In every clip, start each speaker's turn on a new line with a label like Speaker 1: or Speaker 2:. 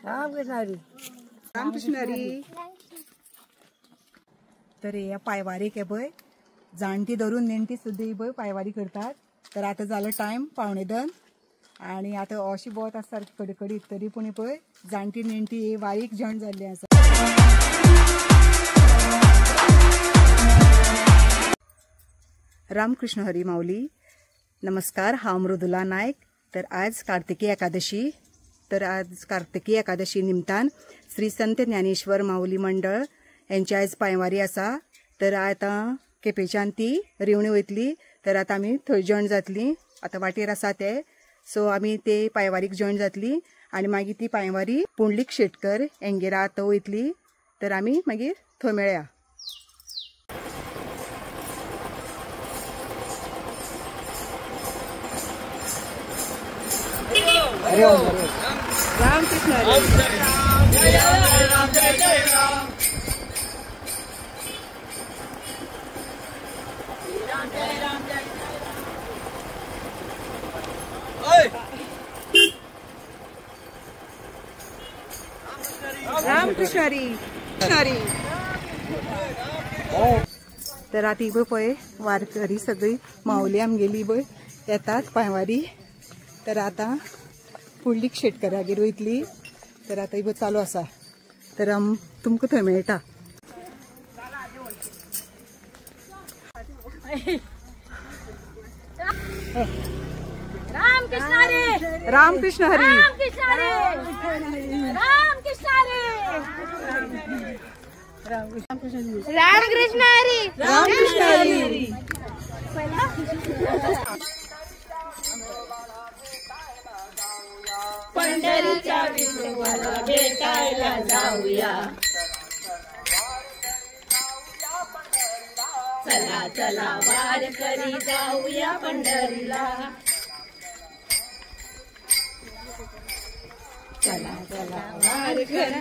Speaker 1: रामकृष्ण हरी. तर या पायवारीक हे पळय जाणटी धरून नेणटी सुद्धा ही पळय पायवारी करतात. तर आता झालं टायम 11:15 आणि आता अशी बोत आसा सारखी कडकडीत तरी पूण पळय जाणटी नेणटी ही वारीक जॉइन जाल्ली आसा. रामकृष्ण हरी माऊली. नमस्कार, हांव मृदुला नायक. तर आज कार्तिकी एकादशी. तर आज कार्तिकी एकादशी निमतान श्री संत ज्ञानेश्वर माऊली मंडळ यांची आज पांयवारी आसा. तर आता केपेच्यान ती रिवणी वयतली. तर आता आमी थंय जॉइन जातली. आता वाटेर आसा ते, सो आमी ते पांयवारीक जॉइन जातली आणि मागीर ती पांयवारी पुंडलीक शेटकर एंगेरा आतां वयतली. तर आमी मागीर थंय मेळया. रामकृष्ण हरी. रामकृष्ण हरी. तर आता ही पळय वारकरी सगळी माऊली आमगेली पळय येतात पांयवारी. तर आता पुंडलीक शेटकरागेर वयतली. तर आता ही चालू आसा. तर तुमकां थंय मेळटा.
Speaker 2: रामकृष्ण हरी.
Speaker 1: रामकृष्ण हरी.
Speaker 2: रामकृष्ण हरी. रामकृष्ण हरी. रामकृष्ण हरी.
Speaker 1: रामकृष्ण हरी.
Speaker 2: पंढरीच्या विठोबाला भेटायला जाऊया. चला चला वारकरी जाऊया पंढरीला. चला चला वारकरी.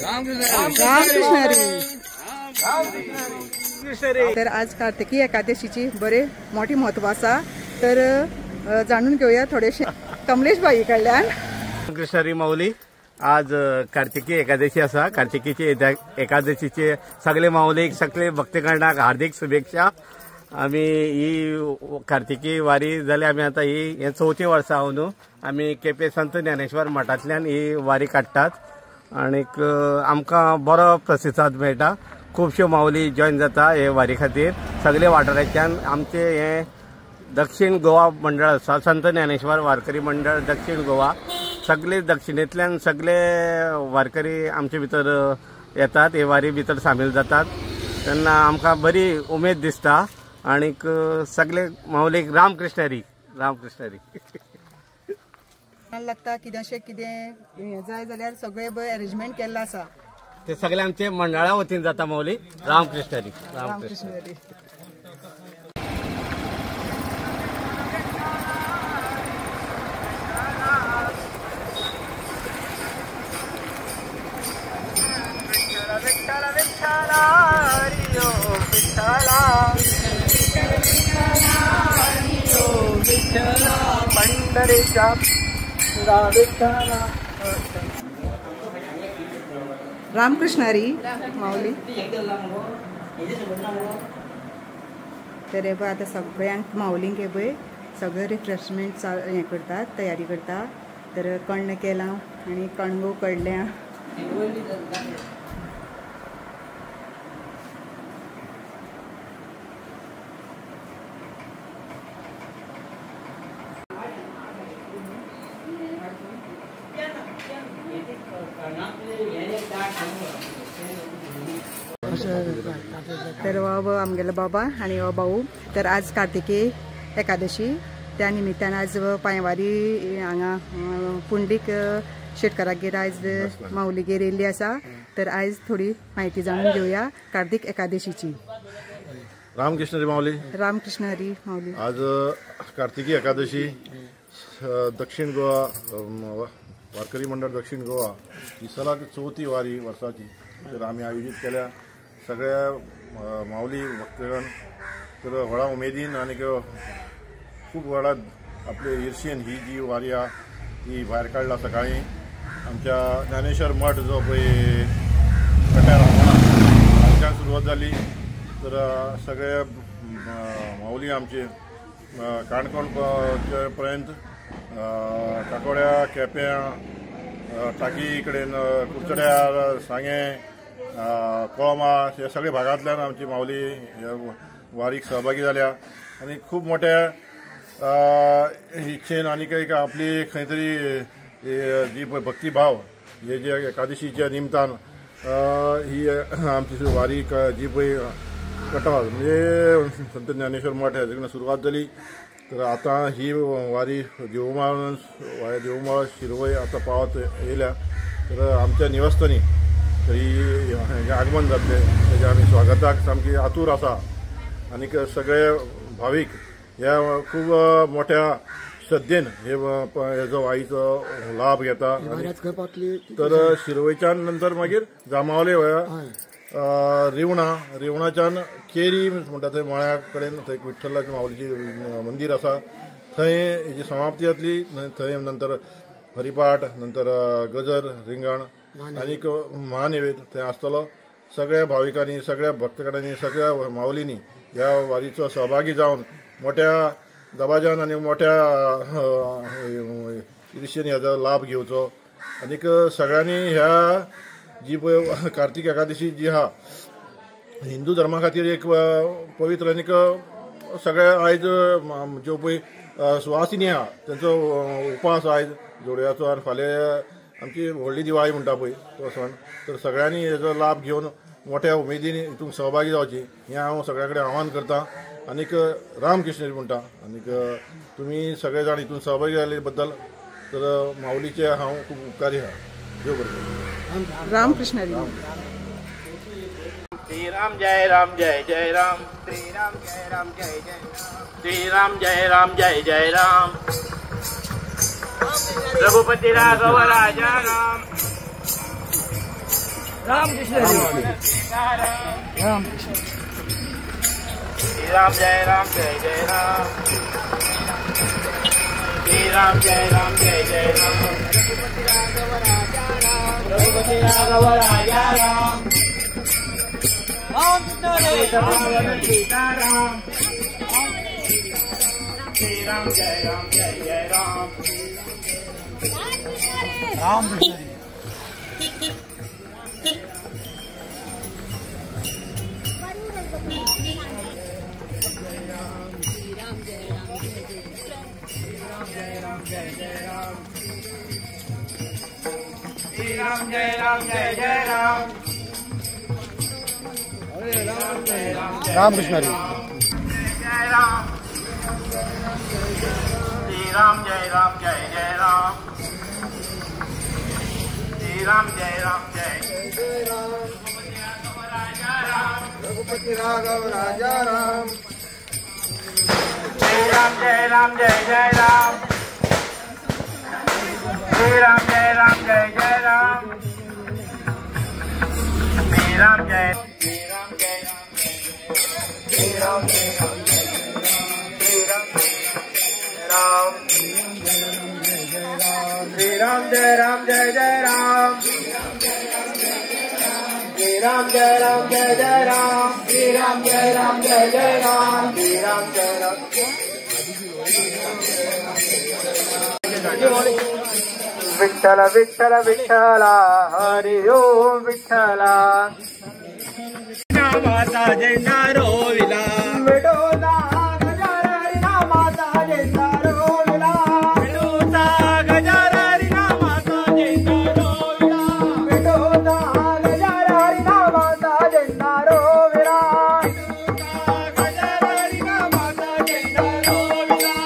Speaker 1: रामकृष्ण हरी. तर आज कार्तिकी एकादशीची बरे मोठी महत्व आसा. तर जाणून घेऊया थोडेशे कमलेश भाई कडल्यान.
Speaker 3: रामकृष्ण हरी माऊली. आज कार्तिकी एकादशी आसा. कार्तिकीची एकादशीचे सगळे माऊलीक सगळे भक्तगणाक हार्दिक शुभेच्छा. आमी ही कार्तिकी वारी जाली आमी आता ही 4थी वर्सा हांव न्हू. आमी केपे संत ज्ञानेश्वर मठांतल्यान ही वारी काडटात आनीक आमकां बरो प्रतिसाद मेळटा. खुबश्यो माऊली जॉइन जाता हे वारी खातीर. सगळे वाठारांतल्यान आमचे हे दक्षिण गोवा मंडळ आसा, संत ज्ञानेश्वर वारकरी मंडळ दक्षिण गोवा. सगळे दक्षिणेंतल्यान सगळे वारकरी आमचे भितर येतात, हे वारी भितर सामील जातात. तेन्ना आमकां बरी उमेद दिसता. आनीक सगळे माऊलीक रामकृष्ण हरी. रामकृष्ण हरी.
Speaker 1: लागता कितेंशें कितें जाय जाल्यार सगळे बरें अरेंजमेंट केल्लो आसा.
Speaker 3: ते सगळे आमचे मंडळा वतीन जाता माऊली. रामकृष्ण हरी.
Speaker 1: रामकृष्ण हरी. रामकृष्ण हरी माऊली. तर हे पळय आता सगळ्यांक माऊलींक हे पळय सगळे रिफ्रेशमेंट हे करतात, तयारी करता. तर कण्ण केलां आनी कणगो कडल्या. तर हो आमगेलो बाबा आणि हो भाऊ. तर आज कार्तिकी एकादशी त्या निमित्तान आज पांयवारी हांगा पुंडलीक शेटकरागेर आज माऊलीगेर येयल्ली आसा. तर आज थोडी माहिती जाणून घेवया कार्तिक एकादशीची.
Speaker 4: रामकृष्ण हरी माऊली.
Speaker 1: रामकृष्ण हरी माऊली.
Speaker 4: आज कार्तिकी एकादशी दक्षिण गोवा वारकरी मंडळ दक्षिण गोवा ही सलग 4थी वारी वर्साची. तर आम्ही आयोजित केल्या. सगळ्या माऊली भक्तगण तर व्हडा उमेदीन आनी खूब व्हडा आपले इर्शेन ही जी वारी आहा ती भायर काडला सकाळीं आमच्या ज्ञानेश्वर मठ जो पळय कट्यार हांगाच्यान सुरवात जाली तर सगळे माऊली आमचे काणकोण पर्यंत काकोड्या केप्यां टाकी कडेन कुडचड्यार सांगे कोळमा हे सगळे भागांतल्यान आमची माऊली ह्या वारीक सहभागी जाल्या आनी खूब मोठ्या इच्छेन आनीक एक आपली खंय तरी जी भक्तिभाव हे जे एकादशीच्या निमतान ही आमची वारी जी पळय कटाळ म्हणजे संत ज्ञानेश्वर मठ हेजे कडल्यान सुरवात जाली तर आता ही वारी देवमाळ शिरवय आता पावत येयल्या तर आमच्या निवासस्थानी तरी आगमन जातले तेजे आमी स्वागताक सामकी आतूर आसा आनीक सगळे भावीक ह्या खूब मोठ्या श्रद्धेन हेजो वारीचो लाभ घेता तर शिरवयच्यान नंतर मागीर जामावले रिवणाच्यान केरी म्हणटा थंय मळ्या कडेन थंय विठ्ठलाची माऊलीची मंदिर आसा थंय हेजी समाप्ती जातली थंय नंतर हरिपाठ नंतर गजर रिंगण आनीक महानैवेद्य थंय आसतलो सगळ्या भाविकांनी सगळ्या भक्तगणांनी सगळ्या माऊलींनी ह्या वारीचो सहभागी जावन मोठ्या दबाज्यान आनी मोठ्या इर्शेन हेजो लाभ घेवचो आनीक सगळ्यांनी ह्या जी पळय कार्तिक एकादशी जी आहा हिंदू धर्मा खातीर एक पवित्र आनीक सगळे आयज ज्यो पळय सुवासिनी आहा तेंचो उपास आयज जोडव्याचो आनी फाल्यां आमची व्हडली दिवाळी म्हणटा पळय तो सण तर सगळ्यांनी हेजो लाभ घेवन मोठ्या उमेदीन हितून सहभागी जावची हें हांव सगळ्या कडेन आवाहन करतां आनीक रामकृष्ण म्हणटा आनीक तुमी सगळे जाण हितून सहभागी जाल्ले बद्दल तर माऊलीचे हांव खूब उपकारी आहा देव बरें
Speaker 1: रामकृष्ण
Speaker 3: श्री राम जय राम जय जय राम श्री राम जय राम जय जय श्री राम जय राम जय जय राम रघुपति राघव राजा राम रामकृष्ण रामकृष्ण श्री राम जय राम जय जय राम श्री राम जय राम जय जय राम रघुपति राघव राजा राम सीताराम श्री राम जय राम जय जय राम राम राम जय राम जय जय राम
Speaker 5: रामकृष्ण
Speaker 3: जय राम श्री राम जय राम जय जय राम श्री राम जय राम जय जय राम
Speaker 5: रघुपति राघव राजा राम
Speaker 3: श्री राम जय राम जय जय राम श्री राम जय राम जय जय राम श्री राम जय श्री राम जय राम श्री राम श्री राम जय राम जय जय राम श्री राम जय राम जय जय राम श्री राम जय राम जय जय राम श्री राम जय राम विठ्ठल विठ्ठल विठ्ठला हरि ओम विठ्ठला नामाचा झेंडा रोविला विठोचा गजर हरी नामाचा झेंडा रोविला विठोचा गजर हरी नामाचा झेंडा रोविला विठोचा गजर हरी नामाचा झेंडा रोविला विठोचा गजर हरी नामाचा झेंडा रोविला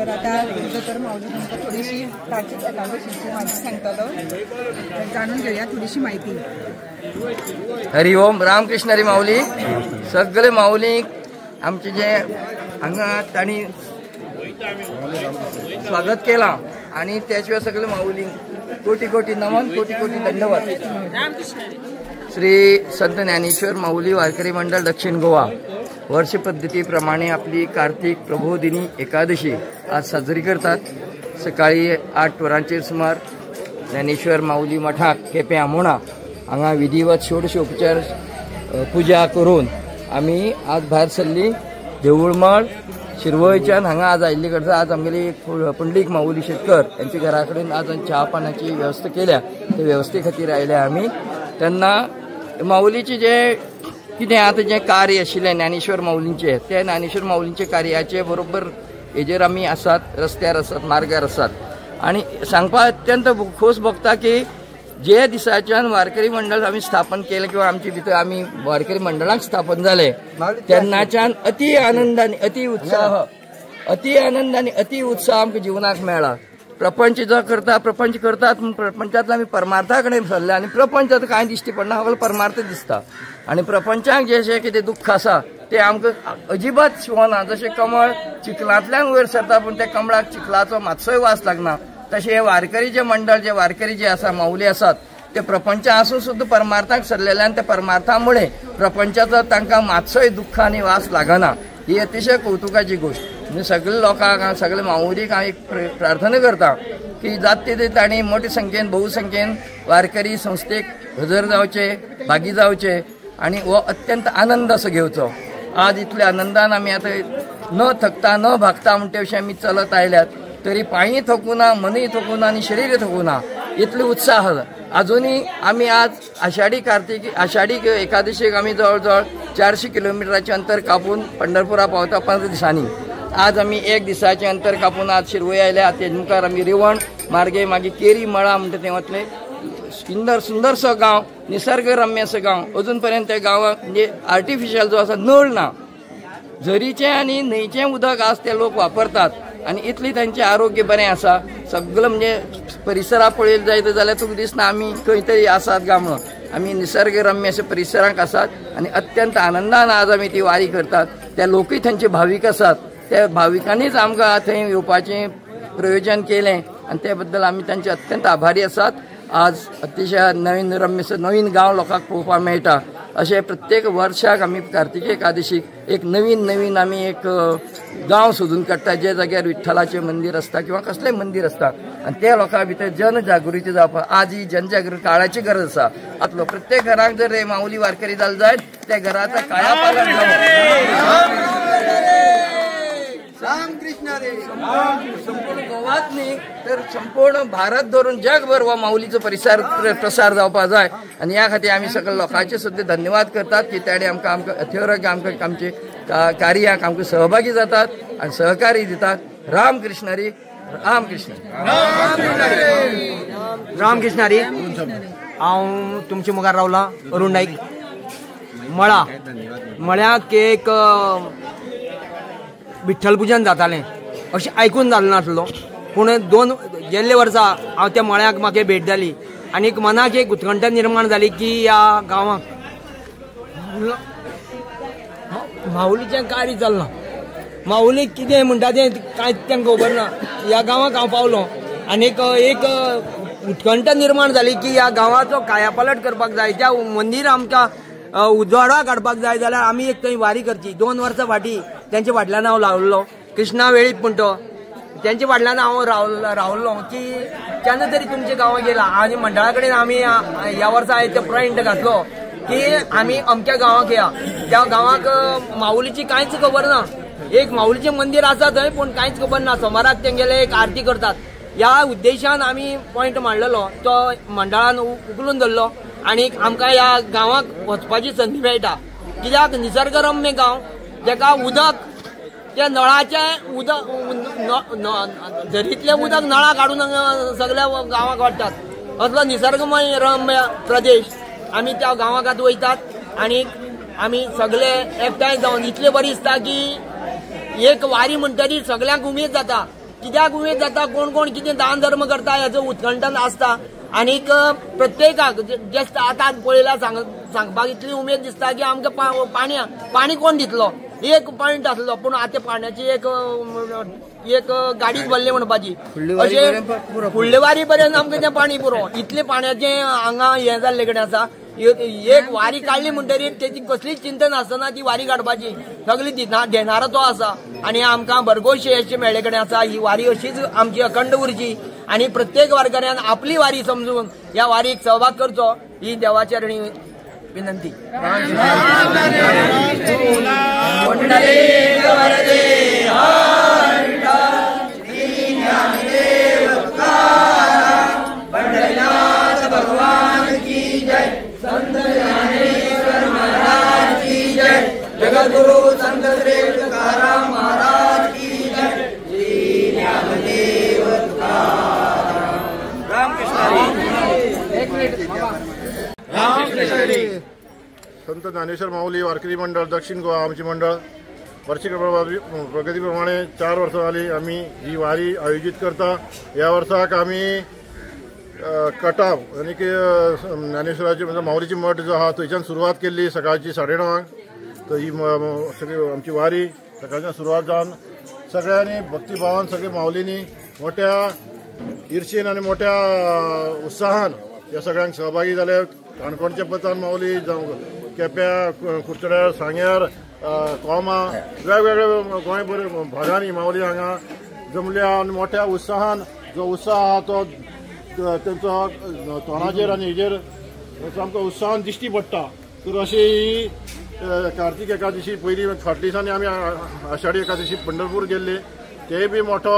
Speaker 1: तर आता तर माऊली तुमका थोडीशी कार्तिक एकादशीची माहिती सांगतालो, जाणून घेऊया थोडीशी माहिती.
Speaker 6: हरिओम रामकृष्ण हरी माऊली. सगळे माऊली आमचे जे हांगा तांणी स्वागत केला आणि त्याशिवाय सगळे माऊली कोटी कोटी नमन, कोटी कोटी धन्यवाद. श्री संत ज्ञानेश्वर माऊली वारकरी मंडळ दक्षिण गोवा वर्ष पद्धतीप्रमाणे आपली कार्तिक प्रबोधिनी एकादशी आज साजरी करतात. सकाळी 8 वरांचेर सुमार ज्ञानेश्वर माऊली मठाक केपें आमोणा हांगा विधिवत षोडशोपचार पुजा करून आमी आज भायर सरली. देऊळमळ शिरवळच्यान हांगा आज आयिल्ली करता. आज आमगेली पुंडलीक माऊली शेटकर यांच्या घरा कडेन आज च्या पानाची व्यवस्था केल्या. त्या व्यवस्थे खातीर आयल्या आमी. तेन्ना माऊलीचे जे कितें आतां जें कार्य आशिल्लें ज्ञानेश्वर माऊलींचें, त्या ज्ञानेश्वर माऊलींचे कार्याचे बरोबर हेजेर आमी आसात, रस्त्यार आसात, मार्गार आसात. आनी सांगपा अत्यंत खोस भोगता की जे दिसाच्यान वारकरी मंडळ आमी स्थापन केलें किंवा आमचे भितर आमी वारकरी मंडळाक स्थापन जाले तेन्नाच्यान अति आनंद आनी अति उत्साह आमकां जिवनाक मेळ्ळा. प्रपंच जो करता प्रपंच करतात पूण प्रपंचांतल्यान आमी परमार्था कडेन सरले आनी प्रपंच आतां कांय दिश्टी पडना, फकत परमार्थ दिसता. आनी प्रपंचाक जे कितें दुख्ख आसा ते आमकां अजिबात शिवना. जशें कमळ चिखलांतल्यान वयर सरता पूण त्या कमळाक चिखलाचो मातसोय वास लागना, तशें हे वारकरी मंडळ जे वारकरी जे आसा माऊली आसात ते प्रपंच आसून सुद्दां परमार्थाक सरलेल्यान त्या परमार्थामुळे प्रपंचाचो तांकां मातसोय दुख्ख आनी वास लागना. ही अतिशय कौतुकाची गोष्ट. म्हणजे सगळे लोकांक सगळे माऊलीक हांव एक प्रार्थना करता की जाता तितले तांणी मोठे संख्येन बहुसंख्येन वारकरी संस्थेक हजर जावचे, भागी जावचे आणि हो अत्यंत आनंद असो घेवचो. आज इतल्या आनंदान आमी आता न थकता न भागता म्हणटे अशें आमी चलत आयल्यात. तरी पांयी थकूना, मनय थकूना आणि शरीर थकूना, इतले उत्साह अजूनही आम्ही आज आषाढी एकादशीक आम्ही जवळजवळ 400 किलोमीटराचे अंतर कापून पंढरपुरा पावता 15 दिसांनी. आज आम्ही 1 दिसाचे अंतर कापून आज शिरवय आयल्या. तेजे मुखार आम्ही रिवण मार्गे मागीर केरी मळा म्हणटा ते वतले. सुंदरसो गांव, निसर्गरम्य असं गांव. अजून पर्यंत त्या गांवाक म्हणजे आर्टिफिशियल जो आसा नळ ना. झरीचें आनी न्हंयचें उदक आज ते लोक वापरतात आणि इतली तांचें आरोग्य बरें आसा. सगळं म्हणजे परिसरा पळयत जायत जाल्यार तुका दिसना आमी खंय तरी आसात काय म्हणून. आमी निसर्गरम्य अशा परिसरांत आसात आणि अत्यंत आनंदान आज आमी ती वारी करतात. त्या लोकूय थंयचे भावीक आसात. त्या भाविकांनीच आमकां थंय येवपाचें प्रयोजन केलें आणि त्या बद्दल आमी तांचे अत्यंत आभारी आसात. आज अतिशय नवीन गांव लोकांक पळोवपाक मेळटा. अशें प्रत्येक वर्साक आमी कार्तिकी एकादशीक एक नवीन आमी एक गांव सोदून काडटा जे जाग्यार विठ्ठलाचें मंदिर आसता किंवा कसलेंय मंदिर आसता आणि त्या लोकां भितर जनजागृती जावपाक आज ही जनजागृती काळाची गरज आसा. आतलो प्रत्येक घराक जर माऊली वारकरी जाले जायत त्या घराचा कायापालट जावप. संपूर्ण गोवात न्ही तर संपूर्ण भारत धरून जगभर हो माऊलीचो प्रसार जावपाक जाय आणि ह्या खातीर आमी सगळे लोकांचे सुद्दां धन्यवाद करतात की ताणे आमकां अथेवराक आमचे कार्याक आमकां सहभागी जातात आणि सहकार्य दितात. रामकृष्ण हरी. रामकृष्ण
Speaker 7: रामकृष्ण हरी. हांव तुमचे मुखार रावला अरुण नाईक. मळ्याक एक विठ्ठल पुजन जातालें अशें आयकून जालें नासलो. पूण गेल्ले वर्सा हांव त्या मळ्याक म्हाका भेट जाली आनी मनाक एक उत्कंठ निर्माण जाली की ह्या गांवांक माऊलीचें कार्य चलना. माऊली कितें म्हणटा तें कांयच तांकां खबर ना. ह्या गांवांक हांव पावलो आनी एक उत्कंठ निर्माण जाली की ह्या गांवाचो कायापालट करपाक जाय. त्या मंदीर आमकां उजवाडा काडपाक जाय जाल्यार आमी एक थंय वारी करची. 2 वर्सां फाटीं त्यांच्या फाटल्यान हांव रावल्लो. कृष्णा वेळीप म्हणटो त्यांच्या फाटल्यान हांव रावल्लो की केन्ना तरी तुमच्या गांवांत गेला आनी मंडळा कडेन आमी ह्या वर्सा ते पॉयंट घातलो की आमी अमक्या गांवांक या. त्या गांवांक माऊलीची कांयच खबर ना. एक माऊलीचें मंदीर आसा थंय पूण कांयच खबर ना. सोमाराक ते गेले एक आरती करतात. ह्या उद्देशान आमी पॉयंट मांडलेलो. तो मंडळान उखलून धरलो आनी आमकां ह्या गांवांक वचपाची संदी मेळटा. कित्याक निसर्गरम्य गांव जेका उदक त्या नळाचें उदक झरीतलें उदक नळा काडून सगळ्या गांवांक वाडटात. असलो निसर्गमय रम्य प्रदेश. आमी त्या गांवांत वयतात आनी आमी सगळे एकठांय जावन इतलें बरें दिसता की एक वारी म्हणटरी सगळ्यांक उमेद जाता. कित्याक उमेद जाता कोण कोण कितें दान धर्म करता हेचो उत्कंठन आसता. आनीक प्रत्येकाक जस्ट आतां पळयल्यार सांगपाक इतली उमेद दिसता की आमकां पाणी कोण दितलो. एक पॉयंट आसलो पूण आतां पाण्याची एक गाडीच भरली म्हणपाची. अशें फुडले वारी पर्यंत आमकां तें पाणी पुरो. इतलें पाण्याचें हांगा हें जाल्ले कडेन आसा. एक वारी काडली म्हणटरीर तेची कसलीच चिंता नासतना ती वारी काडपाची सगळी देणारो तो आसा. आनी आमकां भरघोस यश मेळ्ळे कडेन आसा. ही वारी अशीच आमची अखंड उरची आनी प्रत्येक वारकऱ्यान आपली वारी समजून ह्या वारीक सहभाग करचो ही देवाचरणी विनंती.
Speaker 2: भगवान की जय. संत ज्ञानेश्वर महाराज की जय. जगद्गुरु संत श्री तुकाराम महाराज की जय. श्री ज्ञानदेव तुकाराम.
Speaker 4: रामकृष्ण. संत ज्ञानेश्वर माऊली वारकरी मंडळ दक्षिण गोवा आमचे मंडळ वार्षिक प्रगतीप्रमाणे 4 वर्सां जाली आमी ही वारी आयोजीत करता. ह्या वर्साक आमी कटाव आनी ज्ञानेश्वराची म्हणजे माऊलीची मठ जो आहा थंयच्यान सुरवात केल्ली सकाळची 9:30 तर ही सगळी आमची वारी सकाळच्यान सुरवात जावन सगळ्यांनी भक्तिभावान सगळे माऊलींनी मोठ्या इर्शेन आनी मोठ्या उत्साहान ह्या सगळ्यांक सहभागी जाले. काणकोणच्या पतान माऊली जावं केप्यां कुर्चड्यार सांग्यार कोमा वेगवेगळ्या गोंयभर भागांनी माऊली हांगा जमल्या आनी मोठ्या उत्साहान जो उत्साह आहा तो तेंचो तोंडाचेर आनी हेजेर सामको उत्साहान दिश्टी पडटा. तर अशी ही कार्तिक एकादशी पहिली फाटल्या दिसांनी आमी आषाढी एकादशी पंढरपूर गेल्ले, ते बी मोठो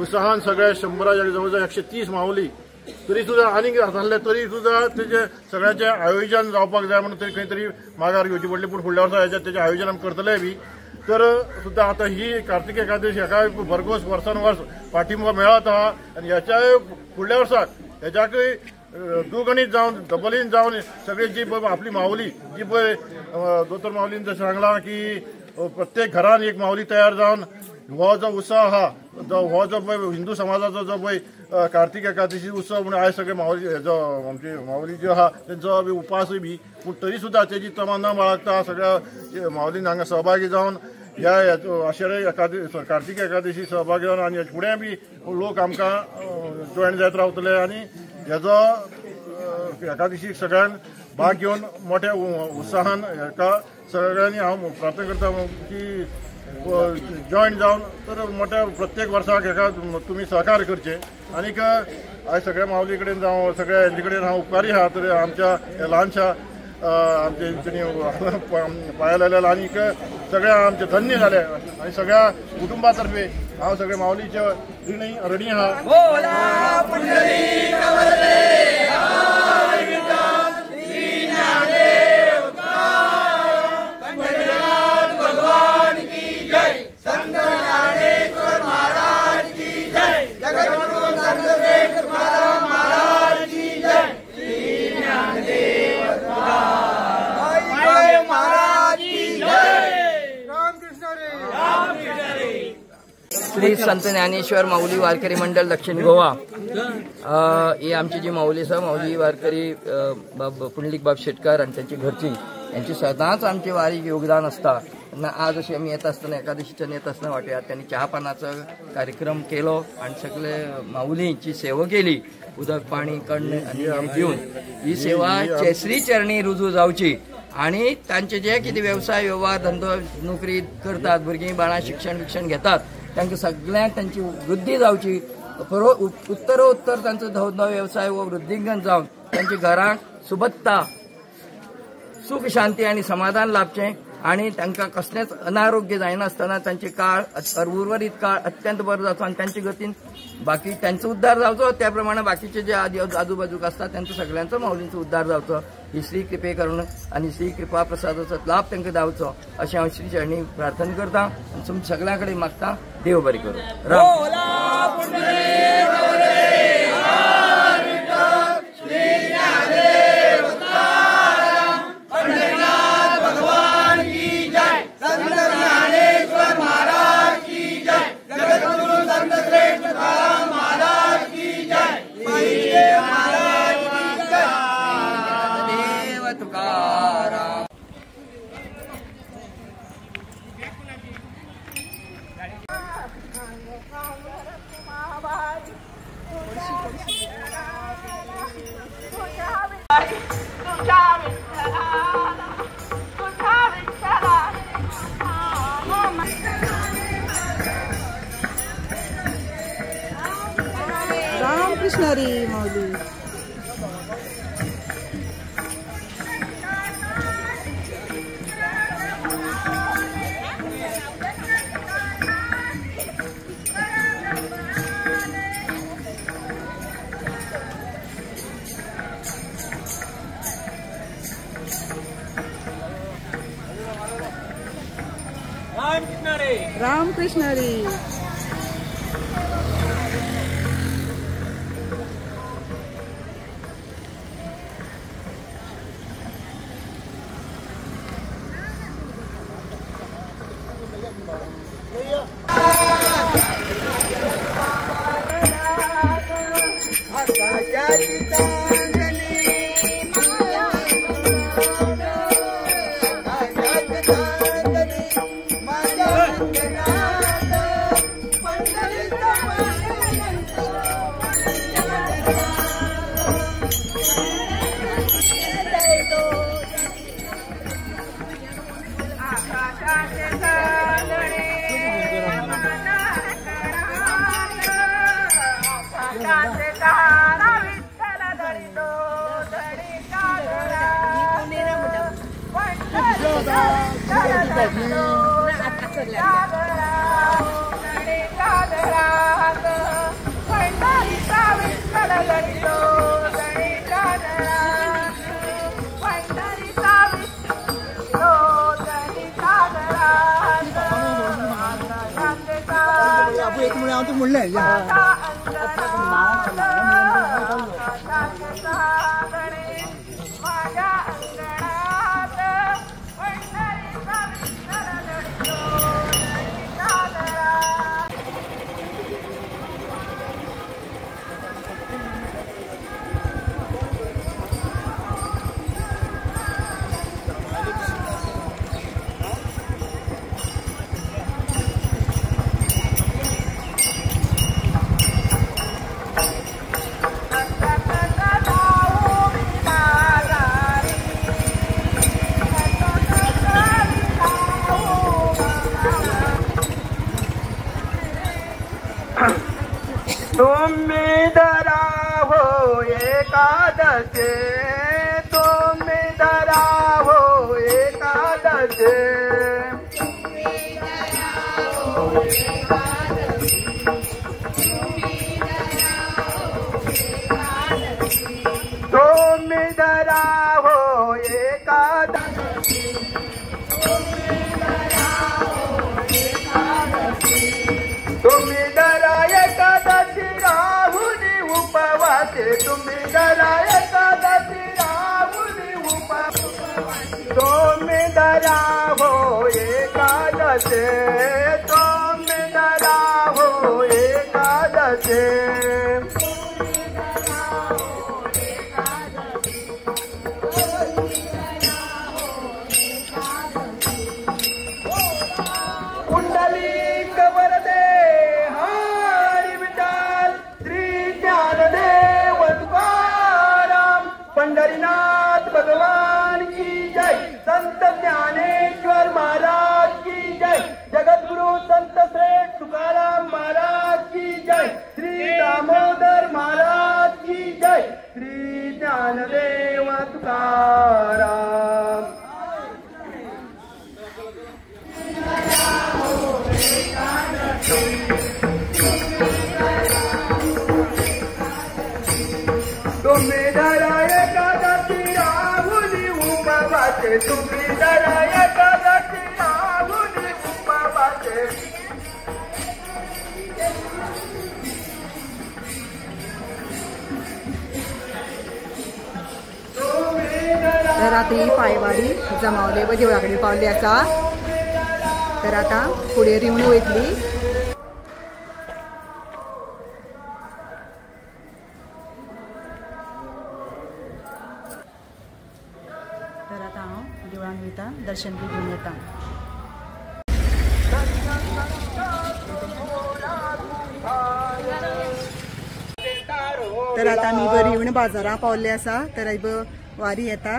Speaker 4: उत्साहान सगळे 100 जवळजवळ 130 माऊली तरी सुद्धा आनीक जाल्ले तरी सुद्धा तेजे सगळ्याचे आयोजन जावपाक जाय म्हणून तरी खंय तरी माघार घेवची पडली, पूण फुडल्या वर्सा तेजे आयोजन आमी करतले बी। तर सुद्धा आता ही कार्तिक एकादशी हाका भरघोस वर्सान वर्स पाठिंबो मेळत आहा आनी ह्याच्या फुडल्या वर्साक हेच्याकय दुगणीत जावन डबलीन जावन सगळी जी आपली माऊली जी पळय दोतोर माऊलीन जशें सांगलां की प्रत्येक घरान एक माऊली तयार जावन हो जो उत्सव आहा हो जो पळय हिंदू समाजाचो जो पळय कार्तिक एकादशी उत्सव म्हणून आयज सगळे माऊली जो आमची माऊली ज्यो आहा तेंचो बी उपासूय बी, पूण तरी सुद्धा तेजी तमन्ना बाळगता सगळ्या माऊलीन हांगा सहभागी जावन ह्या आषाढी एकादशी कार्तिक एकादशी सहभागी जावन आनी फुडें बी लोक आमकां जॉयन जायत रावतले आनी हेजो एकादशीक सगळ्यांक भाग घेवन मोठ्या उत्साहान हेका सगळ्यांनी हांव प्रार्थना करता की जॉयन जावन तर मोठ्या प्रत्येक वर्साक हेका तुमी सहकार्य करचे। आनीक आयज सगळ्या माऊली कडेन जावं सगळ्या हेंचे कडेन हांव उपकारी आहा तर आमच्या ल्हानशा आमचे पांया लायल्या आनीक सगळ्या आमचे धन्य जाले आनी सगळ्या कुटुंबातर्फे हांव सगळे माऊलीचे ऋणी आहा।
Speaker 6: श्री संत ज्ञानेश्वर माऊली वारकरी मंडळ दक्षिण गोवा ही आमची जी माऊली आसा माऊली वारकरी पुंडलिक बाब शेटकार आणि त्यांची घरची यांची सदांच आमची वारीक योगदान असता। आज अशी आम्ही येत असताना एकादशीच्यान येत असताना वाटेर त्यांनी चहा पानाचा कार्यक्रम केलो आणि सगळे माऊलींची सेवा केली, उदक पाणी कण्ण आणि दिवन ही सेवा श्री चरणी रुजू जावची आणि त्यांचे जे किती व्यवसाय व्यवहार धंदो नोकरी करतात भुरगीं बाळां शिक्षण घेतात तांकां सगळ्यांक तांची वृद्धी जावची, उत्तरोत्तर तांचो धंदो व्यवसाय वो वृद्धींगत जावन तांच्या घरांक सुबत्ता सुख शांती आणि समाधान लाभचें आणि तांकां कसलेंच अनारोग्य जायनासतना तांचे काळ उर्वरित काळ अत्यंत बरो जावचो आणि तांचे गतीन बाकी त्यांचो उद्धार जावचो, त्या प्रमाणे बाकीचे जे आजूबाजूक असतात त्यांचो सगळ्यांचो माऊलींचो उद्धार जावचो ही श्री कृपे करून आणि श्री कृपा प्रसादाचो लाभ तांकां जावचो अशें हांव श्री चरणी प्रार्थना करता आनी तुमच्या सगळ्यां कडेन मागता देव बरें करूं।
Speaker 1: रामकृष्ण हरी माऊली। रामकृष्ण हरी।
Speaker 5: एक म्हणून हांव तुका म्हणलें
Speaker 2: तुम्ही धरा हो एकादशे, तुम्ही धरा हो एकादशे, तुम्ही धरा हो एकादशे, तुम्ही धरा एकादशी राहुनी उपवासे, तुम्ही धरा एकादशी राहुनी उपवासे, तुम्ही धरा हो एकादशे, तुम्ही धरा हो एकादशे, कुंडलिक वरदे हरी विठ्ठल, श्री ज्ञानदेव तुकाराम, पंढरीनाथ भगवान की जय, संत ज्ञानेश्वर महाराज की जय, जगद्गुरु संत श्रेष्ठ तुकाराम महाराज की जय, श्री दामोदर महाराज की जय, श्री ज्ञानदेव तुकाराम. तुम्ही धरा एकादशी राहुनी उपवासे, तुम्ही धरा एकादशी राहुनी उपवासे,
Speaker 1: तर आता ही पायवारी जमावले व देवळा कडेन पावली आसा. तर आता फुडें रिवणी वयतली. तर आता हांव देवळान वयता, दर्शन बी घेवन येता. तर आता आमी बरी रिवणी बाजारां पावल्ले आसा. तर अब वारी येता.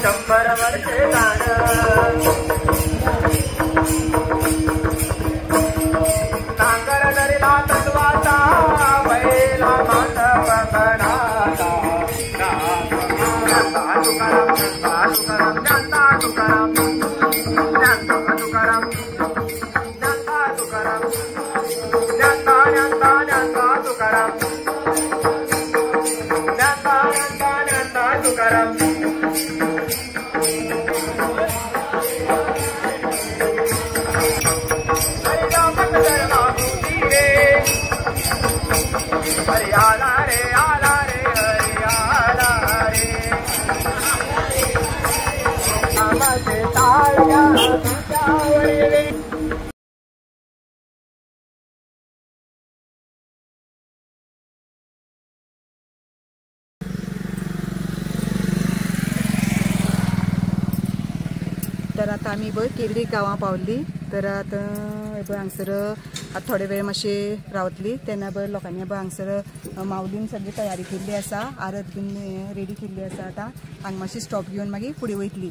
Speaker 2: शंभर वर्षे दान नांगर दरिला तत्वाचा बैला मात पकडाचा तुकाराम ज्ञाता तुकाराम ज्ञाता तुकाराम ज्ञाता तुकाराम ज्ञाता ज्ञाता ज्ञाता तुकाराम ज्ञाता ज्ञाता ज्ञाता तुकाराम. हरि आला रे आला रे हरि आला रे आमाचे ताळ्या तुझ्यावरील.
Speaker 1: तर आता आमी पळय केरी गांवां पावल्ली. तर आतां पळय हांगसर आतां थोडे वेळ मातशें रावतली. तेन्ना पळय लोकांनी पळय हांगसर माऊलीन सगळी तयारी केल्ली आसा. आरत बीन रेडी केल्ली आसा. आतां हांगा मातशी स्टॉप घेवन मागीर फुडें वयतली.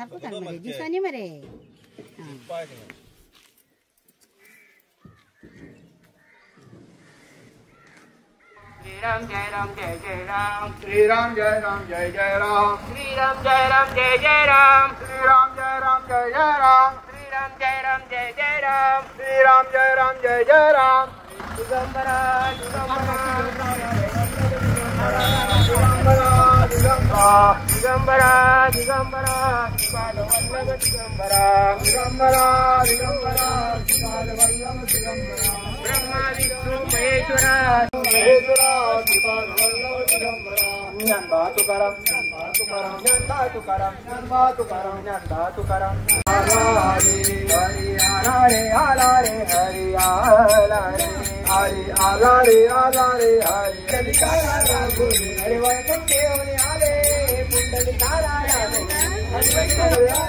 Speaker 1: सारखं सांग मरे दिसानी मरे
Speaker 2: Shri Ram Jai Ram Jai Jai Ram Shri Ram Jai Ram Jai Jai Ram Shri Ram Jai Ram Jai Jai Ram Shri Ram Jai Ram Jai Jai Ram Shri Ram Jai Ram Jai Jai Ram Shri Ram Jai Ram Jai Jai Ram Digambara Digambara Digambara Digambara Digambara Digambara Digambara Digambara Digambara Brahma Vishnu Maheshwara Maheshwara Jnana Tukaram Jnana Tukaram Jnana Tukaram Jnana Tukaram Jnana Tukaram Hari Hari Alare Alare Hari Alare Hari Alare Alare Hari Pundalitara Raguni Hari Vaikunthevani Ale Pundalitara Raguni Hari Vaikunthevani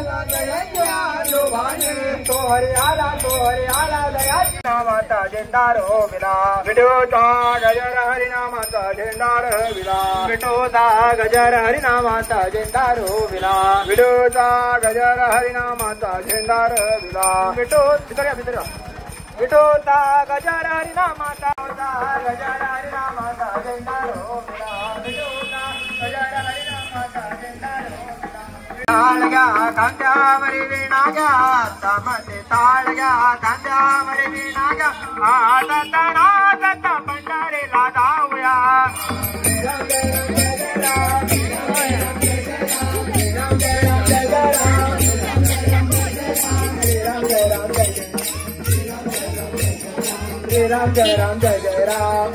Speaker 2: Hari Ala Daya Mata Jendaro Vila Vidota Gajara Hari Namata Jendaro Vila Vidota Gajara Hari Namata Jendaro Vila Vidota Gajara Hari Namata Jendaro Vila Vidota Vidota Gajara Hari Namata Gajara Hari Namata Jendaro Vila Vidota Gajara Hari Namata Jendaro Talga Kandyamari Vinaga Tamate Talga Kandyamari Vinaga Atatana Tata Pandare Ladauya Shri Ram Jai Ram Jai Jai Ram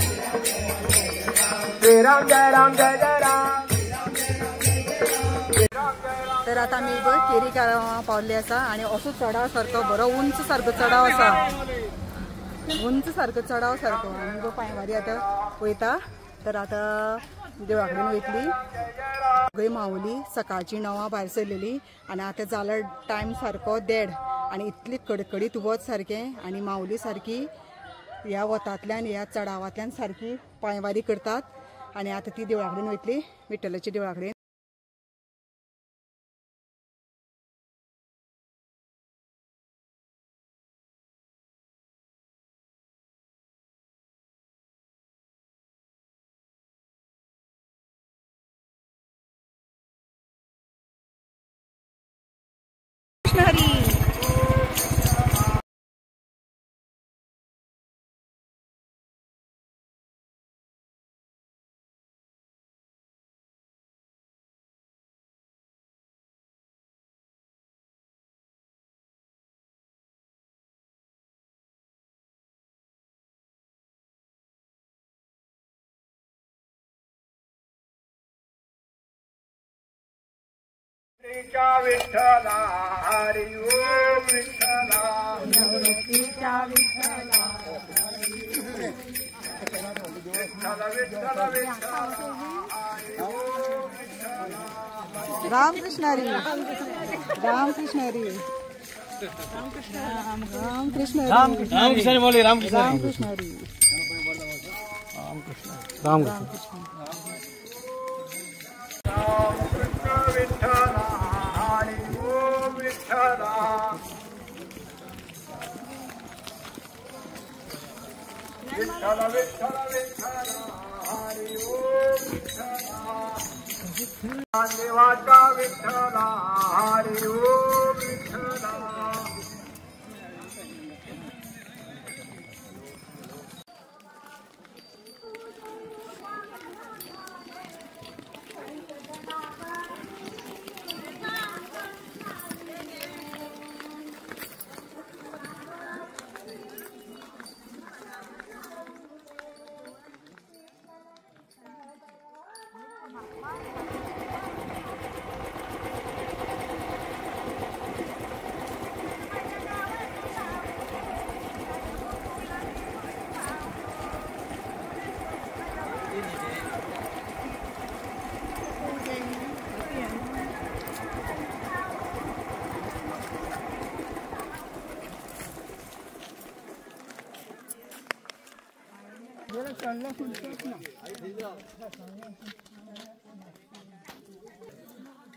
Speaker 2: Shri Ram Jai Ram Jai Jai Ram
Speaker 1: तर आता मी बघ carry पावले असा आणि असो चढाव सारखो बरो उंच सारखो चढाव असा उंच सारखो चढाव सारखो आणि गो पांयवारी आता वयता तर आता देवळाकडे वयतली सगळी माऊली सकाळची 9 भायर सरलेली आणि आता जाला टायम सारको 1:30 आणि इतली कडकडीत वत सारखे आणि माऊली सारखी ह्या वतांतल्यान ह्या चढावांतल्यान सारखी पांयवारी करतात आणि आता ती देवळाकडे वयतली विठ्ठलाच्या देवळाकडे
Speaker 2: Krishna Vithala Hari Om Vithala Krishna Vithala Vithala Vithala Vithala Hari Om Vithala
Speaker 1: Ramakrishna Hari Ramakrishna Hari Ramakrishna
Speaker 7: Ramakrishna बोले Ramakrishna
Speaker 1: Ramakrishna Hari
Speaker 7: Ramakrishna
Speaker 2: Vithala Hari Om Vithala Vithala Vithala Vithala Hari Om Vithala Devata Vithala Hari Om Vithala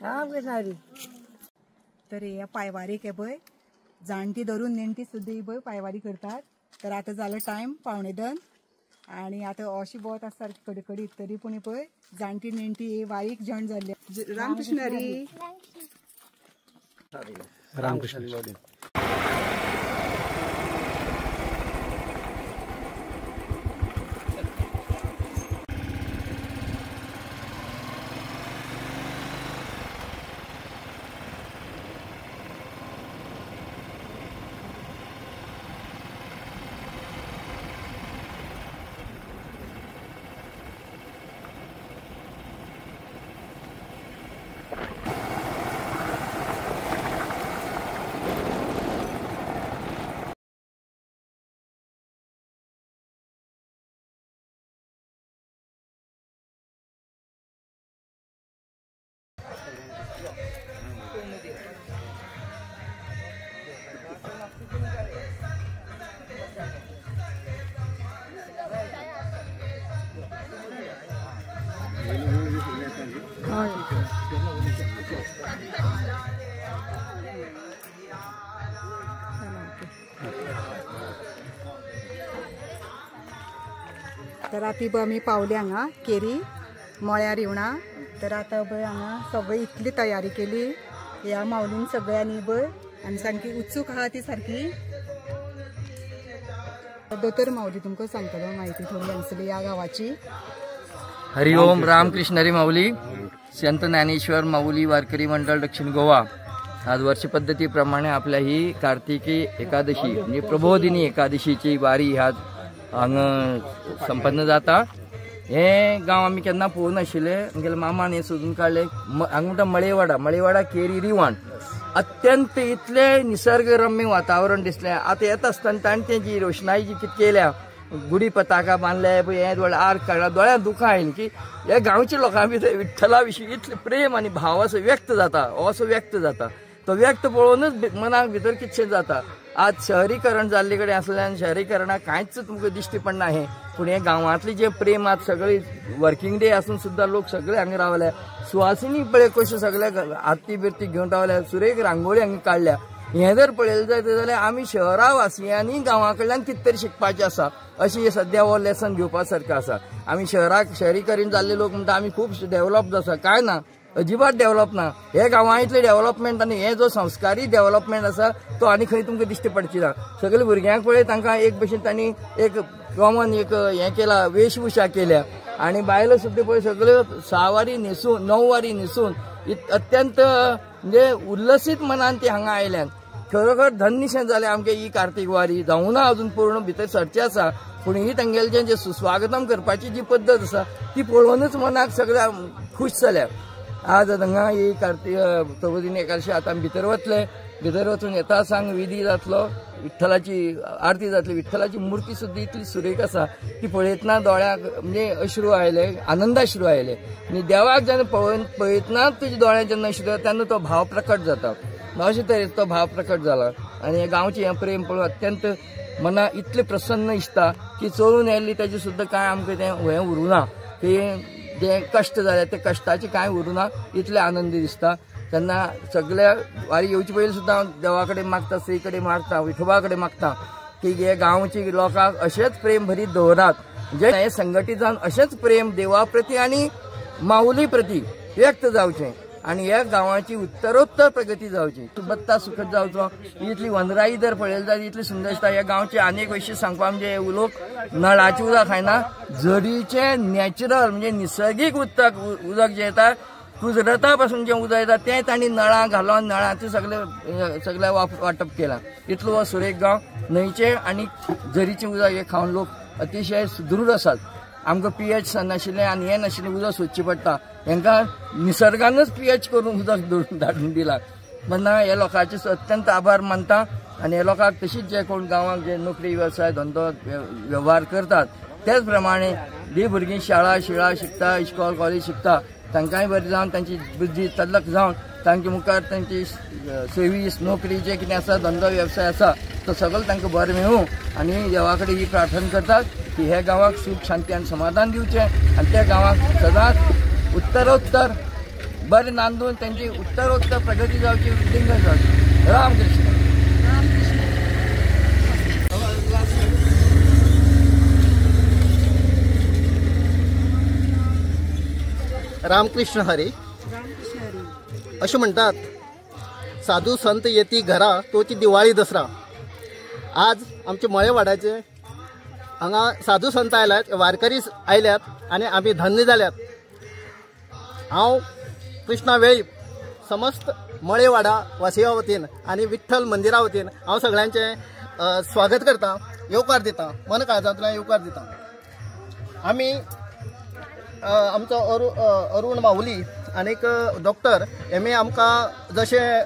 Speaker 1: Ramakrishna Hari तर हे पायवारीक हे पळय जाणटी धरून नेणटी सुद्दां ही पळय पायवारी करतात. तर आता झालं टायम 1:15 आणि आता अशी बोत आसा सारकी कडकडीत तरी पूण पळय जाणटी नेणटी ही वारीक जॉईन जाल्ली. रामकृष्ण हरी.
Speaker 3: रामकृष्ण.
Speaker 1: तर आता आमी पावले हांगा केरी मळ्यार येवणा. तर आता पळय हांगा सगळी इतली तयारी केली ह्या माऊलीन सगळ्यांनी पळय आनी सामकी उत्सूक आहा ती सारकी. दोतोर माऊली तुमकां सांगतलो म्हायती थोडी हांगसरली ह्या गांवाची.
Speaker 6: हरिओम रामकृष्ण हरी माऊली. संत ज्ञानेश्वर माऊली वारकरी मंडळ दक्षिण गोवा आज वर्ष पद्धतीप्रमाणे आपल्या ही कार्तिकी एकादशी म्हणजे प्रबोधिनी एकादशीची वारी ह्या हांगा संपन्न जाता. हे गांव आमी केन्ना पळोवन नाशिल्ले. आमगेल्या मामान हे सोदून काडले. हांगा म्हणटा मळेवाडा केरी रिवाण अत्यंत इतले निसर्गरम्य वातावरण दिसलें. आता येता आसतना ताणें तेजी रोशनाई जी कितें केल्या गुडी पताका बांदले हे दोळे आर्क काडला दोळ्यांत दुखां आयलीं की ह्या गांवच्या लोकां भितर विठ्ठला विशीं इतलें प्रेम आनी भाव असो व्यक्त जाता. तो व्यक्त पळोवनूच मनाक भितर कितशें जाता. आज शहरीकरण जाल्ले कडेन आसल्यान शहरीकरणाक कांयच तुमकां दिश्टी पडना हें. पूण हे गांवांतलें जें प्रेम आज सगळी वर्किंग डे आसून सुद्दां लोक सगळे हांगा रावले. सुवासिनी पळय कश्यो सगळ्या आरती बिरती घेवन रावल्या. सुरेख रांगोळी हांगा काडल्या. हें जर पळयलें जाल्यार आमी शहरावासियांनी गांवा कडल्यान कितें तरी शिकपाचें आसा अशी सद्या हो लेसन घेवपा सारकें आसा. आमी शहरीकरण जाल्ले लोक म्हणटा आमी खूब डेव्हलप आसा. काय ना, अजिबात डेव्हलप ना. हे गांवांतले डेव्हलपमेंट आनी हे जो संस्कारी डेव्हलपमेंट आसा तो आनी खंय तुमकां दिश्टी पडची ना. सगळे भुरग्यांक पळय तांकां एक भशेन तांणी एक कॉमन एक हें केला वेशभूषा केल्या आनी बायलो सुद्दां पळय सगळ्यो 6 वारी न्हेसून 9 वारी न्हेसून अत्यंत म्हणजे उल्लसीत मनान ती हांगा आयल्यान. खरोखर धन्यशें जालें आमगे ही कार्तिक वारी. जावुना अजून पूर्ण भितर सरचें आसा पूण ही तांगेलें जें सुस्वागतम करपाची जी पद्दत आसा ती पळोवनूच मनाक सगळ्या खूश जाल्या. आज हांगा ही कार्तिक प्रबोधिनी एकादशी आतां भितर वतले. भितर वचून येता सांग विधी जातलो. विठ्ठलाची आरती जातली. विठ्ठलाची मुर्ती सुद्दां इतली सुरेख आसा ती पळयतना दोळ्याक म्हणजे अश्रू आयले, आनंदाश्रू आयले. आनी देवाक जेन्ना पळयतना तुज्या दोळ्यांत जेन्ना अश्रू येता तेन्ना तो भाव प्रकट जाता. अशे तरेन तो भाव प्रकट जाला. आनी हे गांवचें हें प्रेम पळोवन अत्यंत मना इतलें प्रसन्न दिसता की चलून येयल्ली तेजें सुद्दां कांय आमकां तें हें उरूना की जे कश्ट जाले ते कश्टाचें कांय उरूना. इतलें आनंदी दिसता. तेन्ना सगळ्या वारी येवचे पयलीं सुद्दां देवा कडेन मागता, श्री कडेन मागता, विठोबा कडेन मागता की हे गांवची लोकांक अशेंच प्रेम भरीत दवरात. जे हे संघटीत जावन अशेंच प्रेम देवा प्रती आनी माऊली प्रती व्यक्त जावचें आनी ह्या गांवाची उत्तरोत्तर प्रगती जावची. सुबत्ता सुखद जावचो. इतली वनराई जर पळयली जाल्यार इतली सुंदर दिसता. ह्या गांवचे आनीक वैशिश्ट सांगपा म्हणजे लोक नळाचें उदक खायना. झरीचें नॅचरल म्हणजे निसर्गीक उदक जें येता कुजरता पासून जें उदक येता तें तांणी नळां घालून नळांचें सगळें वांटप केलां. इतलो हो सुरेख गांव. न्हंयचें आनी झरीचें उदक हें खावन लोक अतिशय सुदृढ आसात. आमकां पीएच नाशिल्लें आनी हें नाशिल्लें उदक सोदचें पडटा. हांकां निसर्गानूच पीएच करून उदक धाडून दिलां. म्हणना हे लोकांचे अत्यंत आभार मानता. आनी हे लोकांक तशीच जे कोण गांवांत जे नोकरी वेवसाय धंदो वेव्हार करतात तेच प्रमाणे जी भुरगीं शाळा शिकता, इस्कॉल कॉलेज शिकता तांकांय बरें जावन तांची बुद्धी तल्लक जावन तांचे मुखार तांची सर्वीस नोकरी जे कितें आसा धंदो वेवसाय आसा तो सगळो तांकां बरें मेळूं. आनी देवा कडेन ही प्रार्थना करतात की हे गांवाक सूख शांती आनी समाधान दिवचें आनी त्या गांवाक सदांच उत्तरोत्तर बरें नांदून त्यांची उत्तरोत्तर प्रगती जावची, वृद्धिंगत जावची. रामकृष्ण.
Speaker 8: रामकृष्ण हरी. असे म्हणतात, साधू संत येती घरा तोची दिवाळी दसरा. आज आमचे मळेवाड्याचे हांगा साधू संत आयल्यात, वारकरी आयल्यात आणि आम्ही धन्य जाल्यात. हांव कृष्णा वेळीप समस्त मळेवाडा वासिया वतीन आणि विठ्ठल मंदिरा वतीन हांव सगळ्यांचे स्वागत करता, येवकार दिता, मन काळजांतल्यान येवकार दिता. आमी आमचो अरुण माऊली आनीक डॉक्टर हेमी आमकां जशें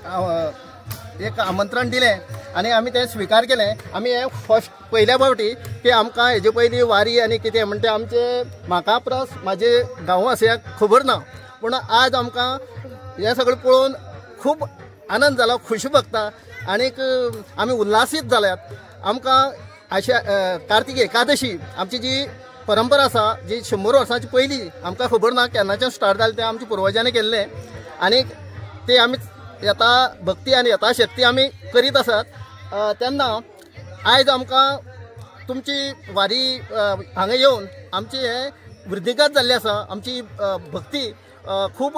Speaker 8: एक आमंत्रण दिलें आनी आमी तें स्विकार केलें. आमी हें फर्स्ट पयल्या फावटी की आमकां हेजे पयलीं वारी आनी कितें म्हणटा आमचे म्हाका प्लस म्हाजे गांववासियांक खबर ना, पूण आज आमकां हें सगळें पळोवन खूब आनंद जालो, खुशी भोगता आनीक आमी उल्हासीत जाल्यात. आमकां अशा कार्तिक एकादशी आमची जी परंपरा आसा, जी 100 वर्सांची पयलीं आमकां खबर ना केन्नाच्यान स्टार्ट जालें, तें आमच्या पुर्वजांनी केल्लें आनी ते आमी यथा भक्ती आनी यथाशक्ती आमी करीत आसात. तेन्ना आयज आमकां तुमची वारी हांगा येवन आमची हें वृद्धिगत जाल्ली आसा, आमची भक्ती खूब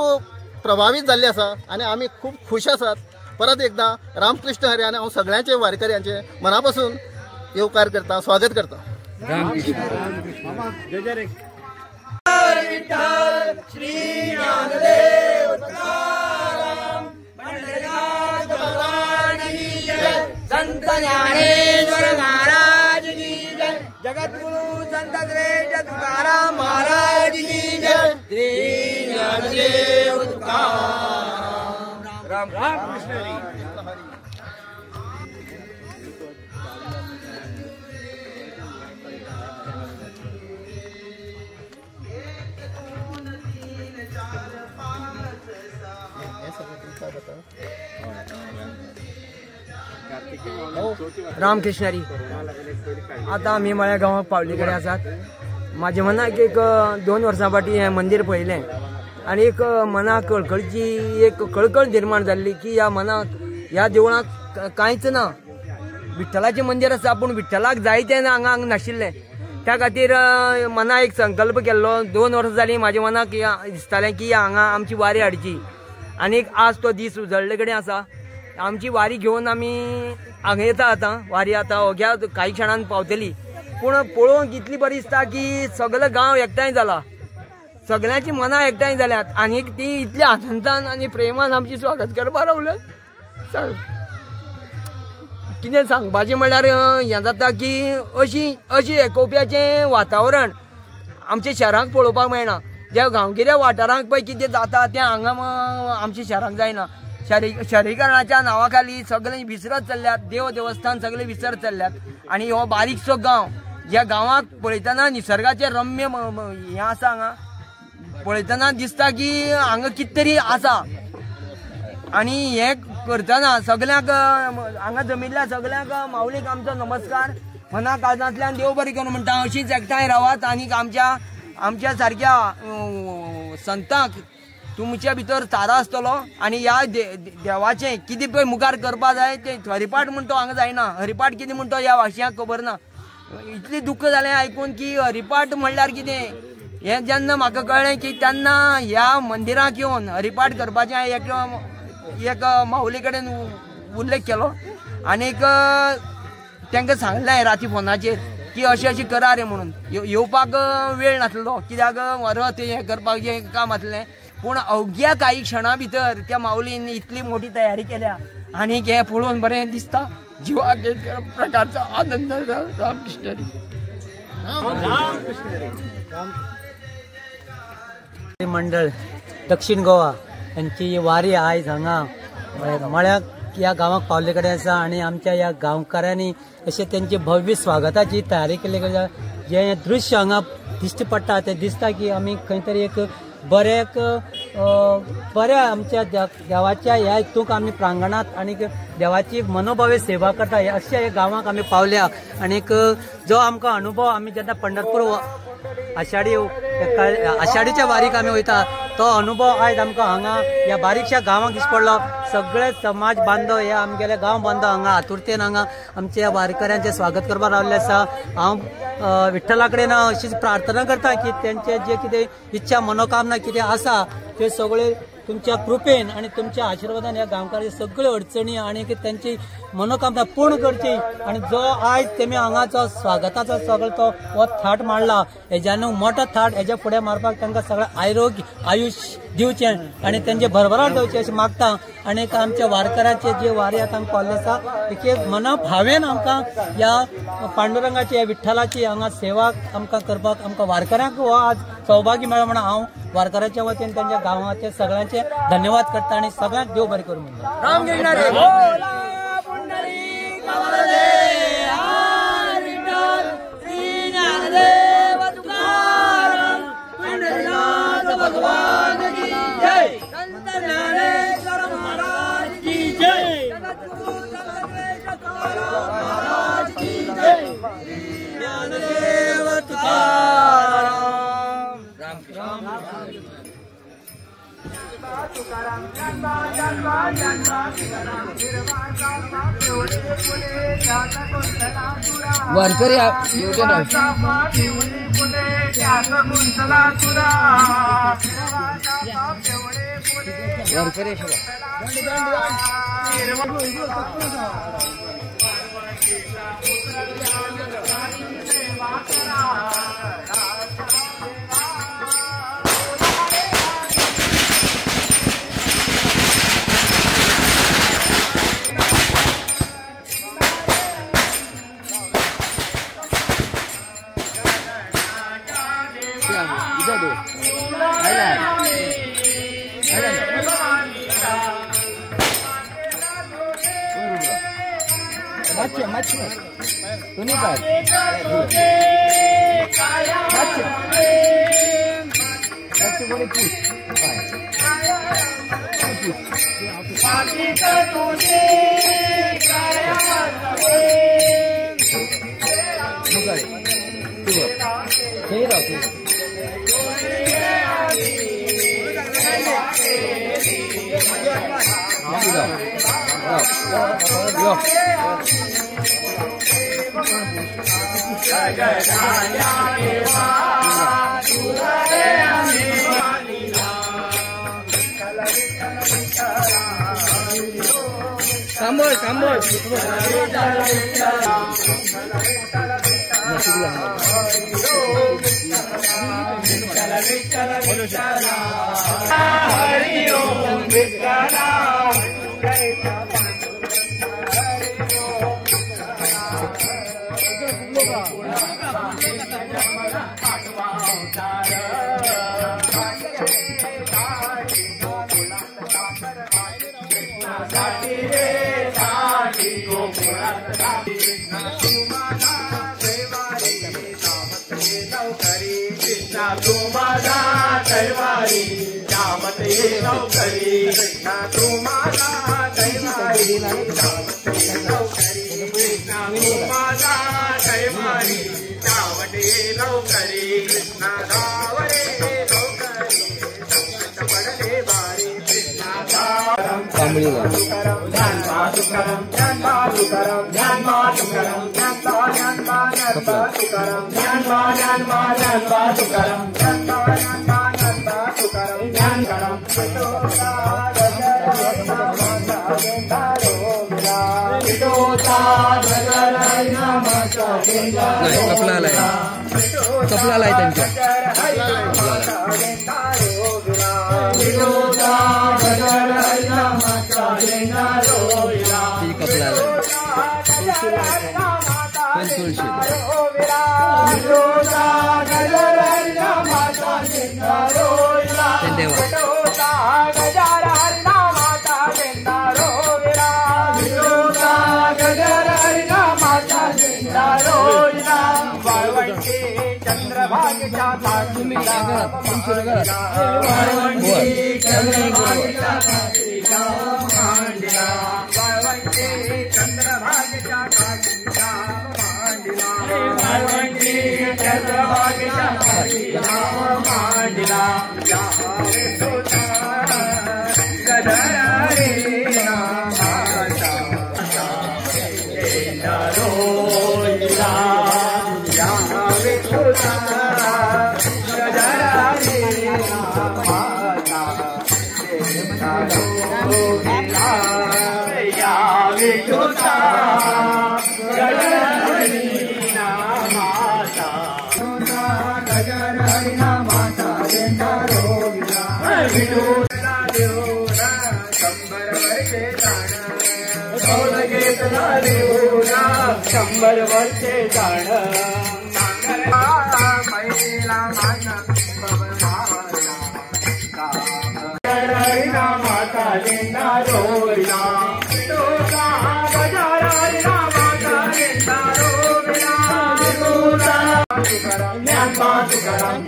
Speaker 8: प्रभावीत जाल्ली आसा आनी आमी खूब खूश आसात. परत एकदां रामकृष्ण हरी आनी हांव सगळ्यांचे वारकऱ्यांचे मना पासून येवकार करता, स्वागत करता.
Speaker 3: जय जय रे.
Speaker 2: विठ्ठल श्री ज्ञानदेव तुकाराम पंढरीनाथ भगवान की जय. संत ज्ञानेश्वर महाराज की जय. जगद्गुरु संत श्रेष्ठ तुकाराम महाराज की जय. श्री ज्ञानदेव तुकाराम. राम राम कृष्ण हरी.
Speaker 7: रामकृष्ण हरी. आता आम्ही माझ्या गावात पावली कडेन आसात. माझ्या मनाक एक 2 वर्सां फाटी हें मंदिर पळयलें आनी एक मनाक कळकळीची एक कळकळ निर्माण जाल्ली की ह्या मनाक ह्या देवळाक कांयच ना. विठ्ठलाचें मंदिर आसा पूण विठ्ठलाक जाय तें हांगा नाशिल्लें. त्या खातीर मना एक संकल्प केल्लो. 2 वर्सां जालीं म्हाज्या मनाक दिसतालें की हांगा आमची वारी हाडची आनीक आज तो दीस उजळ्ळे कडेन आसा. आमची वारी घेवन आमी हांगा येता. आतां वारी आतां अवघ्या कांय क्षणान पावतली. पूण पळोवंक इतली बरी दिसता की सगळो गांव एकठांय जाला, सगळ्यांची मनां एकठांय जाल्यात आनीक ती इतल्या आनंदान आनी प्रेमान आमची स्वागत करपाक रावल्यात. कितें सांगपाचें म्हणल्यार हें जाता की अशी एकोप्याचें वातावरण आमच्या शहरांत पळोवपाक मेळना. ज्या गांवगिऱ्या वाठारांक पळय कितें जाता तें हांगा आमच्या शहरांत जायना. शहरीकरणाच्या नांवा खाली सगळे विसरत चल्ल्यात, देवस्थान सगळे विसरत चल्ल्यात आनी हो बारीकसो गांव, ज्या गांवाक पळयतना निसर्गाचें रम्य हें आसा, हांगा पळयतना दिसता की हांगा कितें तरी आसा. आनी हें करतना सगळ्यांक हांगा जमिल्ल्या सगळ्यांक माऊलीक आमचो नमस्कार. मना काळजांतल्यान देव बरें करूं म्हणटा. अशीच एकठांय रावात आनीक आमच्या सारक्या संतांक तुमच्या भितर तारा आसतलो आनी ह्या देवाचें कितें पळय मुखार करपा जाय तें हरिपाठ म्हणटो हांगा जायना. हरिपाठ कितें म्हणटो ह्या वाशियांक खबर ना. इतलें दुख्ख जालें आयकून की हरिपाठ म्हणल्यार कितें हें जेन्ना म्हाका कळ्ळें की तेन्ना ह्या मंदिराक येवन हरिपाठ करपाचें एक माऊली कडेन उल्लेख केलो आनीक तांकां सांगलें राती फोनाचेर की अशें करा रे म्हणून. येवपाक वेळ नासलो कित्याक व्हरत हें करपाक जें काम आसलें. पूण अवघ्या काही क्षणां भितर त्या माऊलीन इतली मोठी तयारी केल्या आनीक हें पळोवन बरें दिसता. जिवाक एक प्रकारचो आनंद. रामकृष्ण हरी.
Speaker 9: मंडळ दक्षिण गोवा यांची वारी आयज हांगा मळ्याक ह्या गांवाक पावले कडेन आसा आनी आमच्या ह्या गांवकारांनी अशें तेंची भव्य स्वागताची तयारी केल्ली. जें दृश्य हांगा दिश्टी पडटा तें दिसता की आमी खंय तरी एक बऱ्या आमच्या देवाच्या ह्या हितूंक आमी प्रांगणात आनीक देवाची मनोभावे सेवा करता अशा ह्या गांवाक आमी पावल्या. आनीक जो आमकां अनुभव आमी जेन्ना पंढरपूर आषाढीच्या वारीक आमी वयता तो अनुभव आयज आमकां हांगा ह्या बारीकशा गांवांत दिश्टी पडलो. सगळे समाज बांधव हे आमगेले गांव बांधव हांगा आतुरतेन हांगा आमच्या वारकऱ्यांचे स्वागत करपाक रावल्ले आसा. हांव विठ्ठला कडेन अशीच प्रार्थना करता की तेंचे जे कितें इच्छा मनोकामना कितें आसा ते सगळे तुमच्या कृपेन आणि तुमच्या आशिर्वादान ह्या गांवकारांची सगळ्यो अडचणी आणि त्यांची मनोकामना पूर्ण करची. आणि जो आयज तेमी हांगाचो स्वागताचो सगळो तो हो थाट मांडला हेज्यान मोठो थाट हेज्या फुडें मारपाक तांकां सगळें आरोग्य आयुश्य दिवचें आणि त्यांचे भरभराट दिवचे अशें मागता. आणि आमच्या वारकऱ्याचे जे वारी आतां आमकां पावल्ले आसा एक मना भावेन आमकां ह्या पांडुरंगाची ह्या विठ्ठलाची हांगा सेवा आमकां करपाक आमकां वारकऱ्यांक हो आज सौभाग्य मेळ्ळो म्हणून हांव वारकऱ्याच्या वतीन त्यांच्या गांवाचे सगळ्यांचे धन्यवाद करता आणि सगळ्यांक देव बरें करूं म्हणटा.
Speaker 7: राम गिरणारे भगवान की जय. संत ज्ञानेश्वर महाराज की जय. महाराज की जय. ज्ञानदेव तुकाराम.
Speaker 6: वारकरी
Speaker 7: सांभळ सांभळ हरि ओम विठ्ठला.
Speaker 2: तुम्हाला कैवारी जामत ये नौकरी. तुम्हाला कैवारी जामत ये नौकरी. तुम्हाला कैवारी जामत ये नौकरी. कृष्णा गावरे नौकरी पडले बारी. कृष्णा गावरम ध्यान मातुकरम ध्यान मातुकरम ध्यान मातुकरम ध्यान मातुकरम ध्यान मातुकरम ध्यान करम
Speaker 6: कपला आलाय त्यांच्या कपला
Speaker 2: चंद्रभागेच्या पाठीला चंद्रभागेच्या मांडला रोहिला या विठुला गजराणी माता देवता रोहिला या विठुला गजराणी माता गजराणी माता देवता रोहिला विठुला देवरा शंभर वर्षे जाण घेतला देऊला 100 वर्षे जाण पहिला माझा गजराईना माता लेंदा रोविला गजराईना माता लेंदा रोविला ज्ञानबा तुकाराम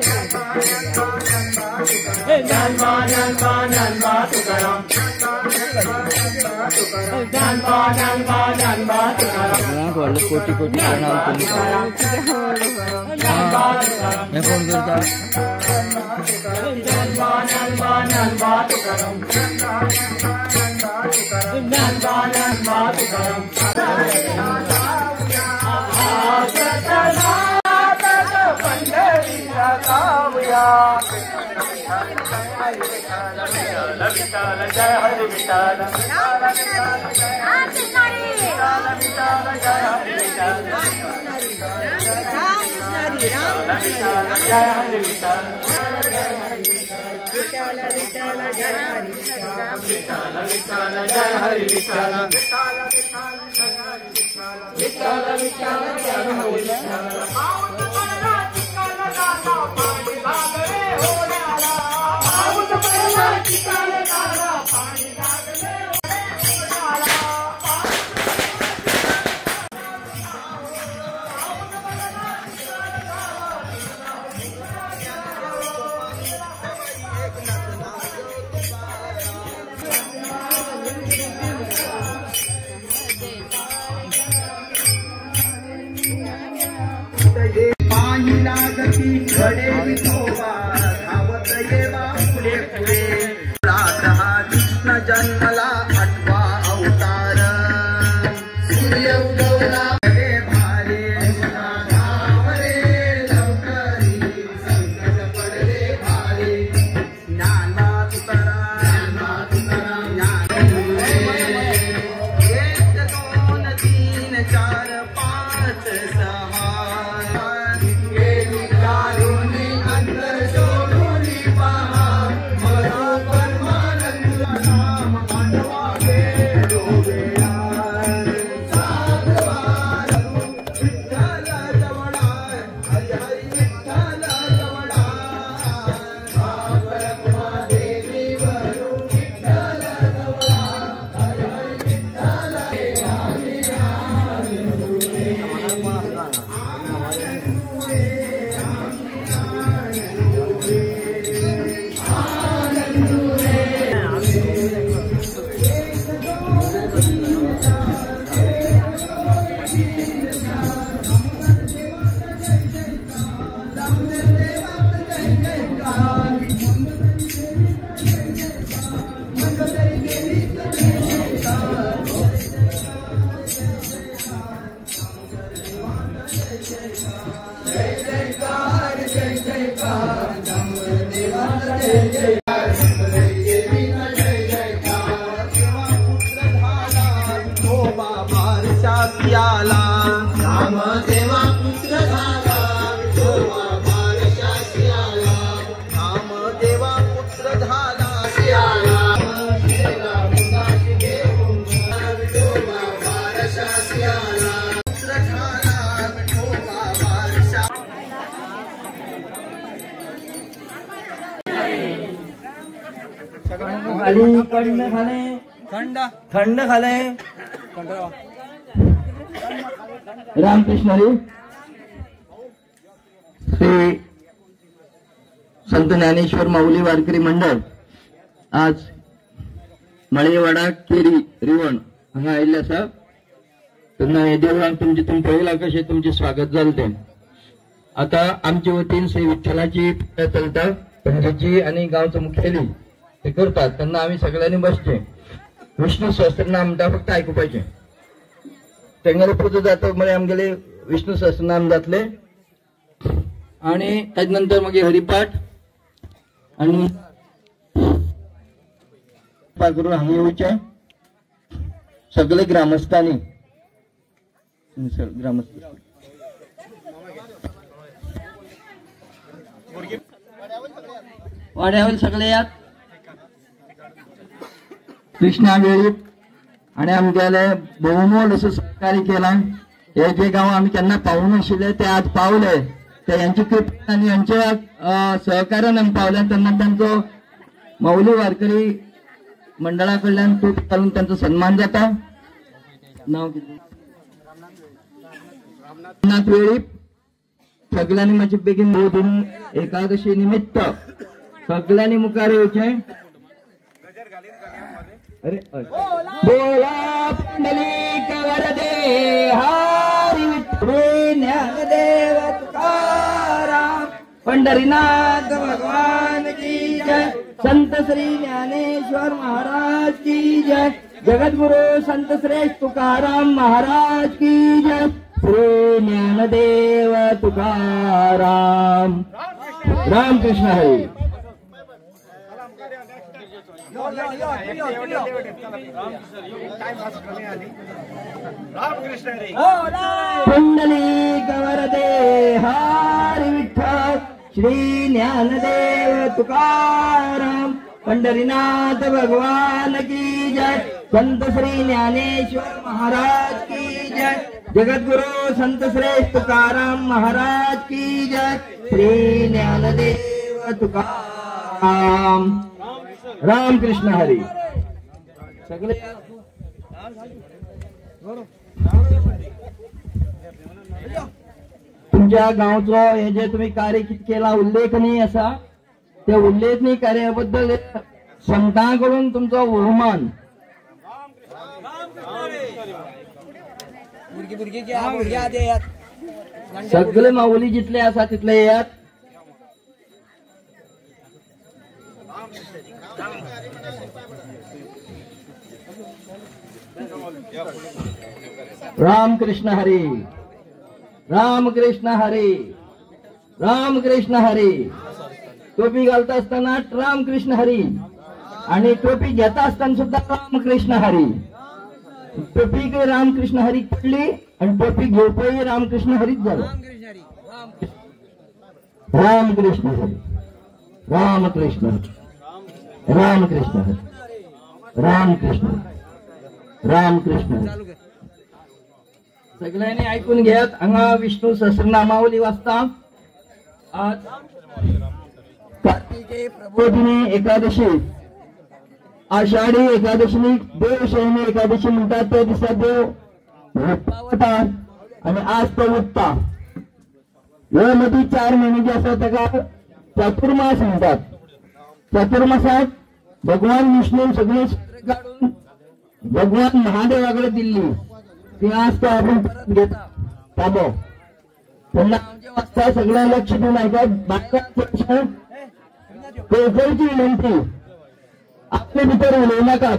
Speaker 2: ज्ञानबा तुकाराम
Speaker 6: कोटी कोटी प्रणाम मैं फोन करता
Speaker 2: जय हरि विठ्ठल घडे विठोबा धावत येवा पुढे पुढे राधा कृष्ण जन्मला 8वा अवतार सूर्य उगवला भारे धावरे लवकरी संकट पडले भारे ज्ञाना तुकाराम एक 2 3 4 5 6 थंड खाले रामकृष्ण हरी श्री संत ज्ञानेश्वर माऊली वारकरी मंडळ आज मळेवाडा केरी रिवण हांगा आयिल्ले आसा तेन्ना हे देवळान तुमचे पळयलां कशें तुमचे स्वागत जालें तें आता आमचे वतीन श्री विठ्ठलाची पुजा चलता पणजेची आनी गांवचो मुखेली ते करतात तेन्ना आमी सगळ्यांनी बसचे विष्णू सहस्त्रनाम म्हणटा फक्त आयकुपाचें
Speaker 6: तेंगेले पुजो जाता म्हळ्यार आमगेले विष्णू सहस्रनाम जातले आणि ताजे नंतर मागीर हरिपाठ आणि करून हांगा येवचे सगळे ग्रामस्थांनी ग्रामस्थ वाड्यावयले सगळे यात कृष्णा वेळीप आणि आमगेले बहुमोल असं सहकार्य केला हे जे गांव आम्ही केन्ना पावूं नाशिल्ले ते आज पावले ते यांची कृपा आणि यांच्या सहकार्यान आमी पावले तेन्ना तांचो माऊली वारकरी मंडळा कडल्यान तूट घालून त्यांचा सन्मान जाता नाव रामनाथ वेळीप सगळ्यांनी माझी बेगीन बोधून एकादशी निमित्त सगळ्यांनी मुखार येवचे अरे बोला पुंडलिक वरदे हरी विठ्ठल ज्ञानदेव तुकाराम पंढरीनाथ भगवान की जय संत श्री ज्ञानेश्वर महाराज की जय जगद्गुरु संत श्रेष्ठ तुकाराम महाराज की जय श्री ज्ञानदेव तुकाराम रामकृष्ण हरी पुंडलिक वरदे हरी विठ्ठल श्री ज्ञानदेव तुकाराम पंढरीनाथ भगवान की जय संत श्री ज्ञानेश्वर महाराज की जय जगद्गुरु संत श्रेष्ठ तुकाराम महाराज की जय श्री ज्ञानदेव तुकाराम रामकृष्ण हरी सगळे तुमच्या गावचो हे जे तुम्ही कार्य केला उल्लेखनीय असा त्या उल्लेखनीय कार्याबद्दल संतांकडून तुमचा बहुमान सगळे माऊली जितले असा तिथले यात रामकृष्ण हरी रामकृष्ण हरी रामकृष्ण हरी टोपी घालता असताना रामकृष्ण हरी आणि टोपी घेता असताना सुद्धा रामकृष्ण हरी टोपी रामकृष्ण हरी पडली आणि टोपी घेवपही रामकृष्ण हरीच झालं रामकृष्ण हरी रामकृष्ण रामकृष्ण हरी रामकृष्ण रामकृष्ण सगळ्यांनी ऐकून घेत हांगा विष्णू सहस्रनामावली वाचता आज कार्तिके प्रबोधिनी एकादशी आषाढी एकादशी देवशयनी एकादशी म्हणतात त्या दिवसात देव पावता आणि आज तो उठता या मध्ये 4 महिने जे असतात त्याला चातुर्मास म्हणतात चातुर्मासात भगवान विष्णू सगळे काढून भगवान महादेवाकडे दिली ती आज तो आपण परत घेता ताबो पुन्हा आमच्या वाजता सगळ्या लक्ष देऊन ऐकत पेपरची विनंती आपल्या भितर उलवू नका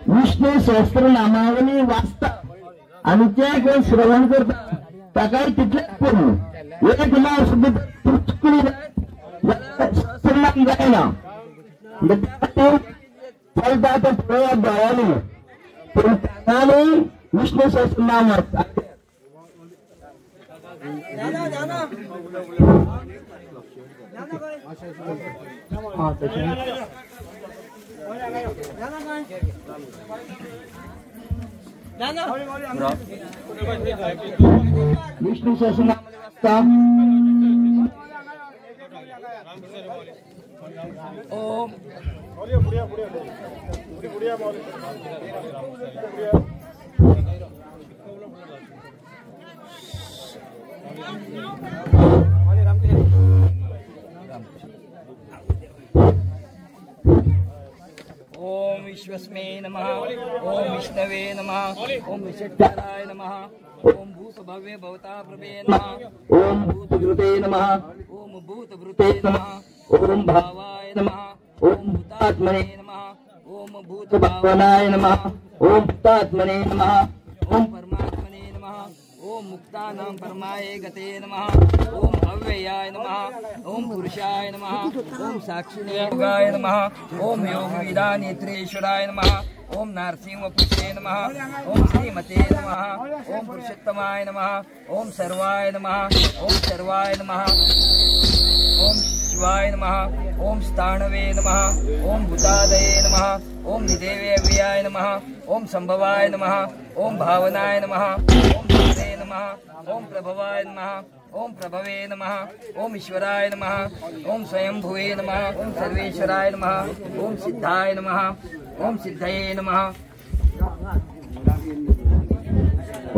Speaker 6: विष्णू सहस्रनामावली वाचता आणि त्या कोण श्रवण करता ताकाय तिथलेच पूर्ण एक नाव सुद्धा चुकली सहस्रनाम जायना चालता तर थोड्या डोळ्याने पण त्याने विष्णू सहस्रनाम वाचता विष्णू सहस्रनाम वाचता ओम ओम विश्वस्मै नमः ओम विष्णवे नमः ओम विशेषाय नमः ओम भूतभव्य भवता प्रभे नमः ओम भूतभृते नमः ओम भूतभृते नमः ओम भावाय नमः ओम भूतात्मने नमः ओम भूतभावनाय नमः ओम भूतात्मने नमः ओम परमात्मने ओम मुक्तानां परमाय गते नमः। ओम अव्ययाय नमः। ओम पुरुषाय नमः। ओम साक्षिणेगाय नमः। ओम योगविदा नेत्रेश्वराय नमः। ओम नारसिंहपुत्रे नमः। ओम श्रीमते नमः। ओम पुरुषोत्तमाय नमः। ओम सर्वाय नमः। ओम सर्वाय नमः। ओम शिवाय नमः। ओम स्थाणवे नमः। ओम भूतादये नमः। ओम निदेवे अव्ययाय नमः। ओम संभवाय नमः। ओम भावनाय नमः। ओम भद्रे नमः। ओम प्रभवाय नमः। ओम प्रभवे नमः। ओम ईश्वराय नमः। ओम स्वयंभुवे नमः। ओम सर्वेश्वराय नमः। ओम सिद्धाय नमः। ओम सिद्धये नमः।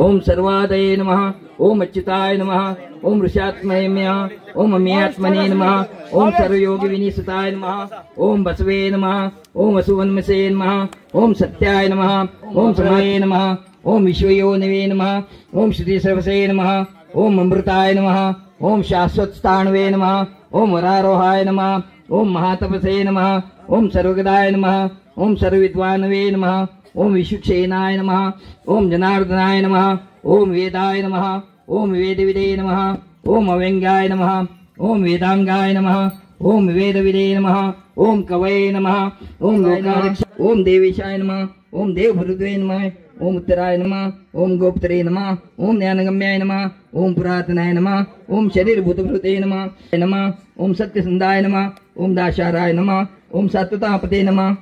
Speaker 6: ओम सर्वादये नमः। ओम अच्युताय नमः। ओम ऋषात्मने ओम अम्यात्मने नमः। ओम सर्वयोगी विनिसुताय नमः। ओम बसवे नमः। ओम वसुवन्मसे नमः। ओम सत्याय नमः। ओम समाये नमः। ओम विश्वयोनिवे नमः। ओम श्री सर्वसे नमः। ओम अमृताय नमः। ओम शाश्वतस्थाणवे नमः। ओम वरारोहाय नमः। ओम महातपसे नमः। ओम सर्वगदाय नमः। ओम सर्वविद्वानवे नमः। ओम विशुक्षेनाय नमः। ओम जनार्दनाय नमः। ओम वेदाय नमः। ओम वेदविदे नमः। ओम अव्यंगाय नमः। ओम वेदांगाय नमः। ओम वेदविदे नमः। ओम कवये नमः। ओम लोकारक्ष ओम देवेशाय नमः। ओम देवभृद्वे नमः। ओम उत्तराय नमः। ओम गोप्तरे नमः। ओम ज्ञानगम्याय नमः। ओम पुरातनाय नमः। ओम शरीरभूतभृते नमः। ओम सत्यसंधाय नमः। ओम दाशाराय नमः। ओम सात्वतापते नमः।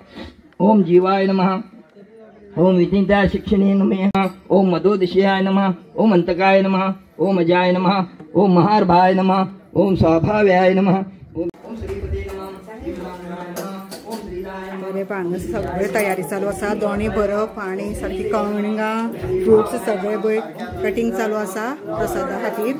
Speaker 6: ओम जीवाय नमः। ओम विचिंता शिक्षणे नमः। ओम मदोदिशयाय नमः। ओम अंतकाय नमः। ओम अजाय नमः। ओम महार्भाय नमः। ओम स्वाभाव्याय नमः। ओम श्रीपते नमः।
Speaker 1: बरें हांगा सगळे तयारी चालू आसा. दोणी भरप आनी सारकी कणगां फ्रुट्स सगळे पळय कटिंग चालू आसा प्रसादा खातीर.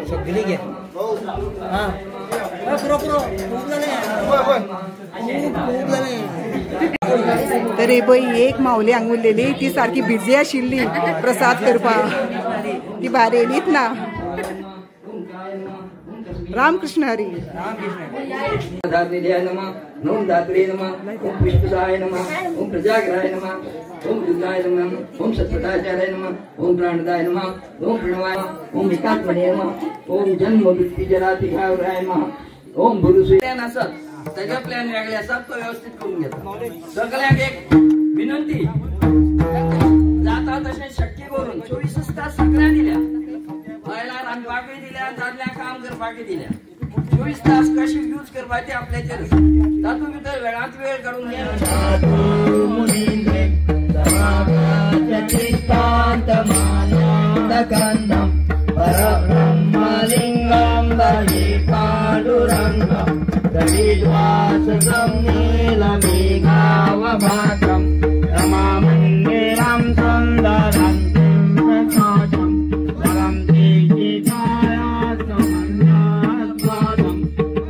Speaker 7: सगळी घे हां पुरो खूप झाले.
Speaker 1: तर हे पळय एक माऊली हांगा उरलेली ती सारकी बिजी आशिल्ली प्रसाद करपाक. ती भायर येलीच ना. रामकृष्ण हरी.
Speaker 6: दात्रेय नमः. ओम दात्रे नमः. ओम विष्णुदाय नमः. ओम प्रजाग्राय नमः. ओम दुर्गाय नमः. ओम सत्पथाचार्याय नमः. ओम प्राणदाय नमः. ओम प्रणवाय नमः. ओम एकात्मने नमः. ओम जन्म मृत्यू जरातिघावराय नमः. ओम गुरुश्री प्लॅन असत सगळे प्लॅन वेगळे असतात तो व्यवस्थित करून घेतात. सगळ्यांक एक विनंती जाता तसे शक्य करून 24 तास सगळ्या दिल्या. बायला रांदपाकय दिल्या दादल्या काम करपाकय दिल्या. 24 तास कशी यूज करपाचे आपल्याचेर तातूंत भितर वेळांत वेळ काडून परब्रह्मलिंगं भजे पाण्डुरङ्गं दलिद्वासं नीलमेघावभातं रमामन्दिरं सुन्दरं प्रकाशं वरं तेजितायासमन्यास्वादं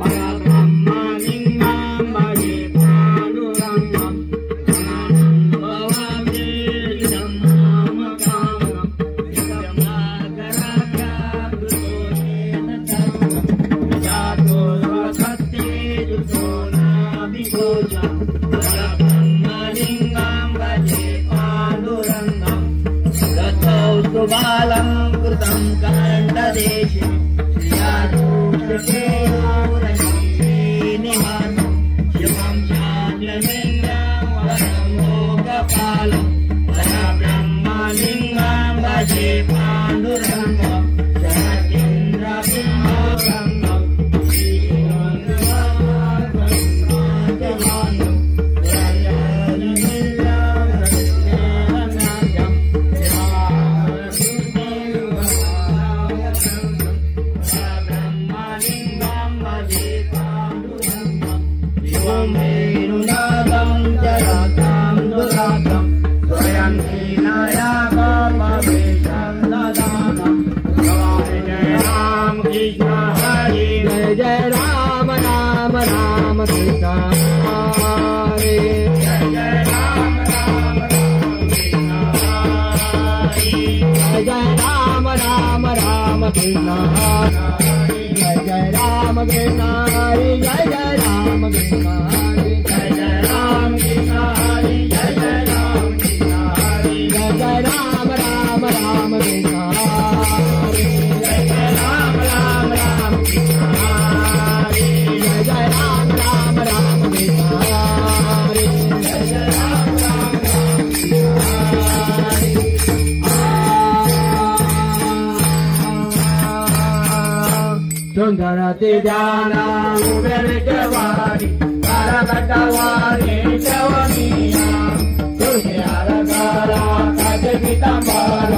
Speaker 6: परब्रह्मलिंगं भजे पाण्डुरङ्गं भवमेदं मामकामं जातो सत्ये दुतो नाभिघोषं
Speaker 2: गणती ध्याना उभे विठवारी कारकटवारी ठेवणीया तुझे आरगारा काचे पितांबर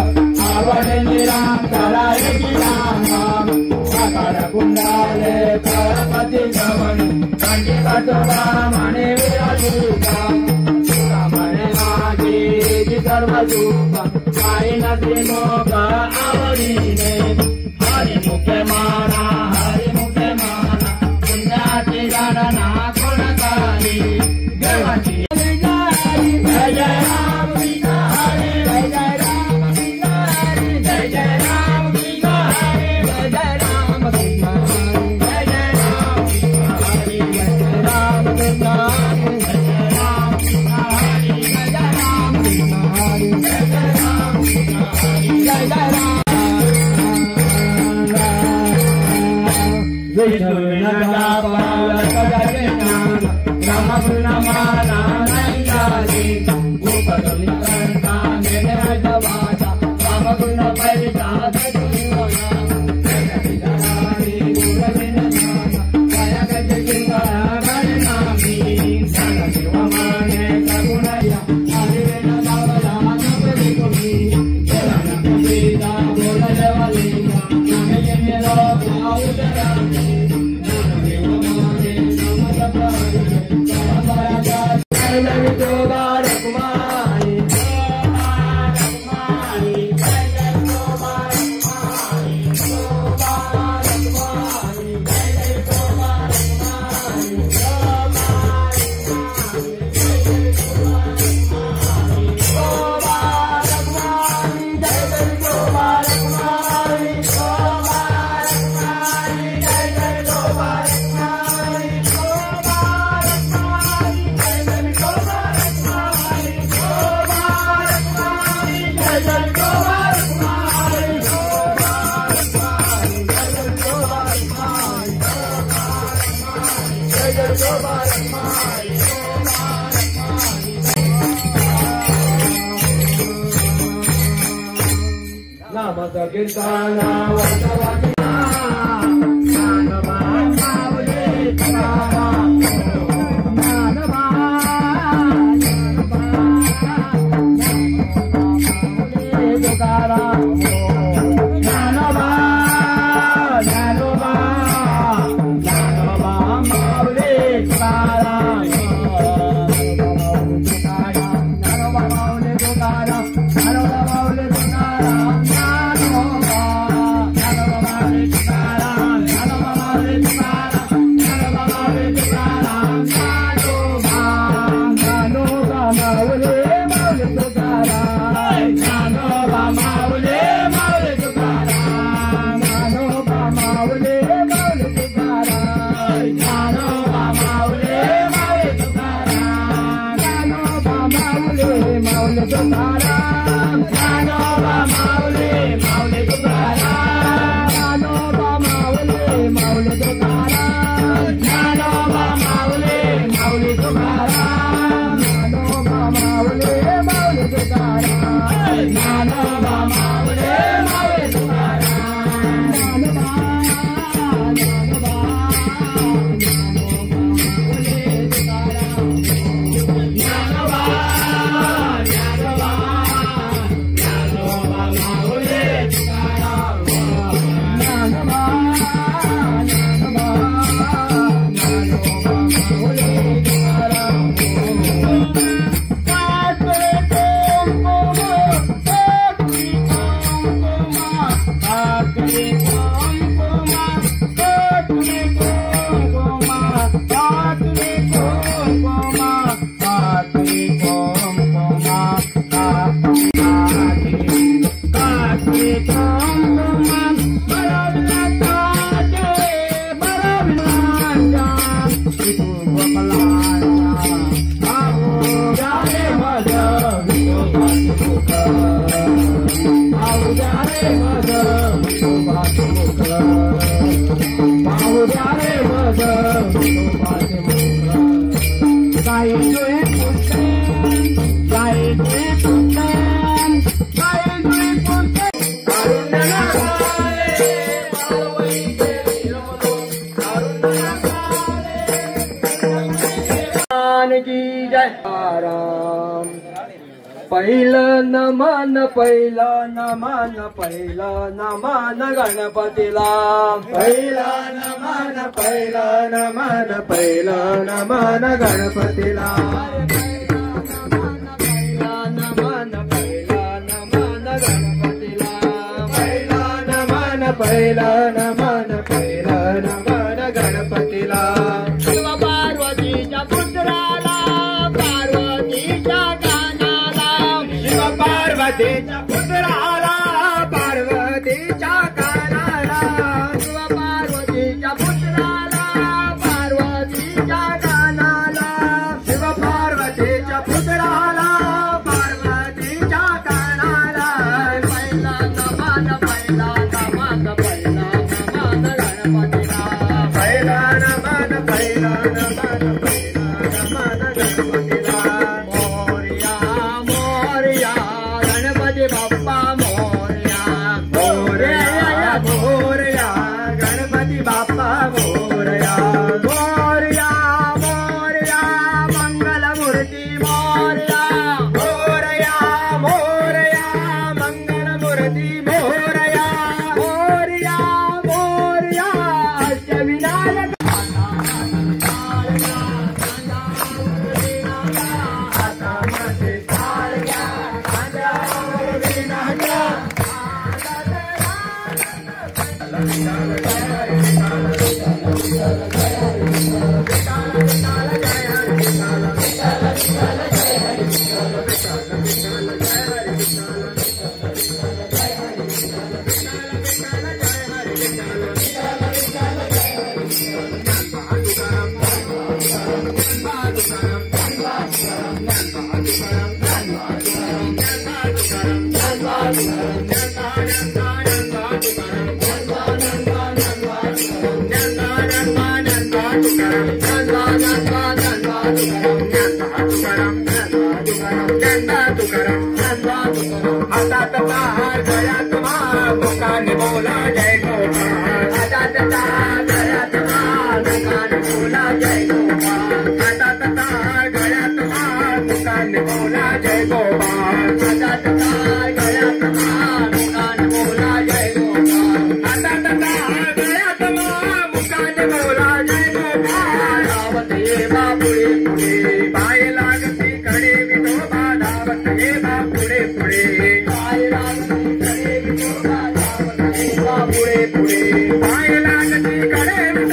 Speaker 2: आवड निराम कराय गिरामा साकार कुंडाले करपती गवणी कांडी कटोरा माने विराजिता मने माझी सर्व सुख काही नदी मोक आवडीने हरी मुखे माना पुण्याची गणना गुणकारी देवाची जय जय राम कृष्ण हरी जय जय राम कृष्ण हरी जय जय राम कृष्ण हरी जय जय राम कृष्ण हरी जय जय राम कृष्ण हरी जय जय राम कृष्ण हरी जय जय राम कृष्ण हरी जय जय राम कृष्ण हरी जय जय राम कृष्ण हरी जय जय राम विष्णुविना पावक जगन्नाथ रामगुणमाला नैयाली गोपगुणी कर्ता निर्मजवाचा रामगुण परिचाद जीवना जगदिदारी गुणविनदाना जयगज सिंगला गणनामी जगदेवमाने करुणया हरिवेन बावला नवरी कुमी जगन्नाथ बोलजवलिया नमयने लोक आउदरामी
Speaker 7: पहिलं नमन पहिलं नमन पहिलं नमन गणपतीला पहिलं नमन पहिलं नमन पहिलं नमन गणपतीला नमन पहिलं नमन गणपतीला पहिलं नमन पहिलं नमन पहिलं नमन गणपतीला शिव पार्वतीच्या पुत्राला पार्वतीच्या पार्वतीच्या पुत्राला पार्वतीच्या कानाला शिव पार्वतीच्या पुत्राला पार्वतीच्या कानाला शिव पार्वतीच्या पुत्राला पार्वतीच्या कानाला पहिला नमन पहिला नमन पहिला नमन गणपतीला पहिला नमन पहिला नमन पहिला नमन गणपतीला बाप्पा मोरया मोरया मोरया गणपती बाप्पा मोरया मोरया मोरया मंगलमूर्ती मोरया मोरया मोरया मंगलमूर्ती मोरया मोरया मोरया अष्टविनायक हातात तार गळ्यात माळ मुखाने बोला जय गोपाळ हातात तार गळ्यात माळ मुखाने बोला जय गोपाळ हातात तार गळ्यात माळ मुखाने बोला जय गोपाळ हातात तार गळ्यात माळ मुखाने बोला जय गोपाळ हातात तार गळ्यात माळ मुखाने बोला जय गोपाळ धावत ये बापुडे पुढे पाय लागती कडे विठोबा धावत ये बापुडे पुढे पुढे पुढे पाय लागती कडे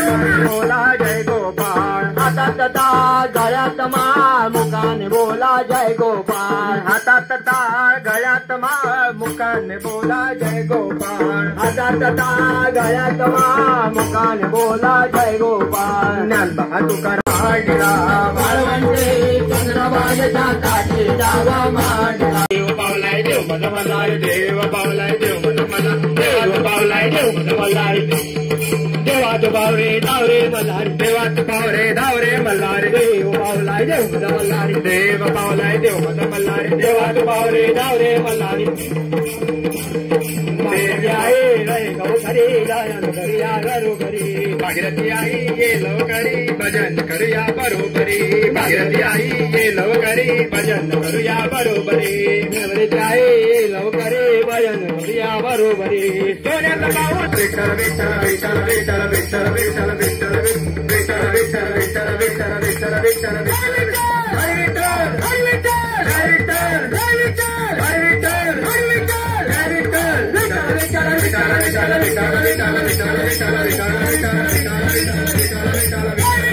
Speaker 7: बोला जय गोपाळ हातात ताळ गळ्यात माळ मुखाने बोला जय गोपाळ हातात ताळ गळ्यात माळ मुखाने बोला जय गोपाळ हातात ताळ गळ्यात माळ मुखाने बोला जय गोपाळ ज्ञानबा तुकाराम वाळवंटे चंद्रभागेच्या काठी डावा मांडला देव पावलाय देव मन मल्हार देव पावलाय देव मन मल्हार देव पावलाय देव मन मल्हार देवात पावरे धावरे मल्हार देवात पावरे धावरे मल्हार देव पावलाय देव मन मल्हार देव पावलाय देव मन मल्हार देवात पावरे धावरे मल्हार देवी आई रे गौखरी गायन करिया घरोघरी भागीरथी आई ये लवकरी भजन करूया बरोबरी भागीरथी आई ये लवकरी भजन करूया बरोबरी नवरीची आई ये लवकरी भजन करूया बरोबरी सोन्याचा भाऊ विठ्ठल विठ्ठल विठ्ठल विठ्ठल विठ्ठल विठ्ठल विठ्ठल विठ्ठल विठ्ठल विठ्ठल विठ्ठल विठ्ठल विठ्ठल हरी विठ्ठल हरी विठ्ठल हरी विठ्ठल हरी विठ्ठल हरी विठ्ठल हरी विठ्ठल हरी विठ्ठल विठ्ठल विठ्ठल विठ्ठल विठ्ठल विठ्ठल विठ्ठल विठ्ठल विठ्ठल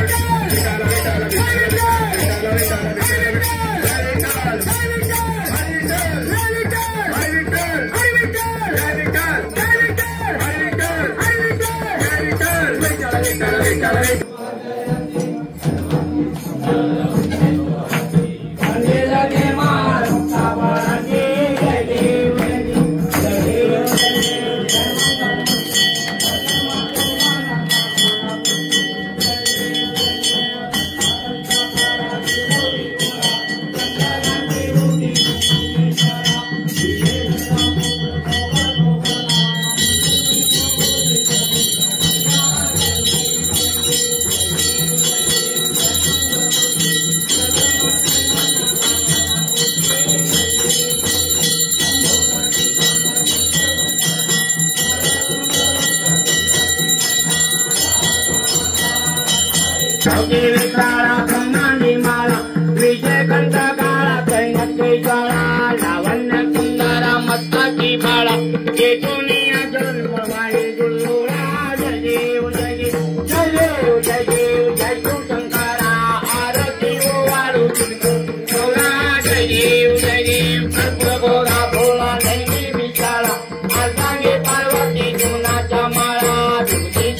Speaker 2: देव जय देव कर्पूर गोरा भोळा दैवी विशाळा अर्धांगी पार्वती जीवनाच्या माळा तुझी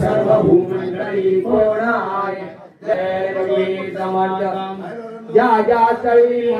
Speaker 2: सर्वभूमंडळी कोणाय जय रवी समर्थ ज्या ज्या तळी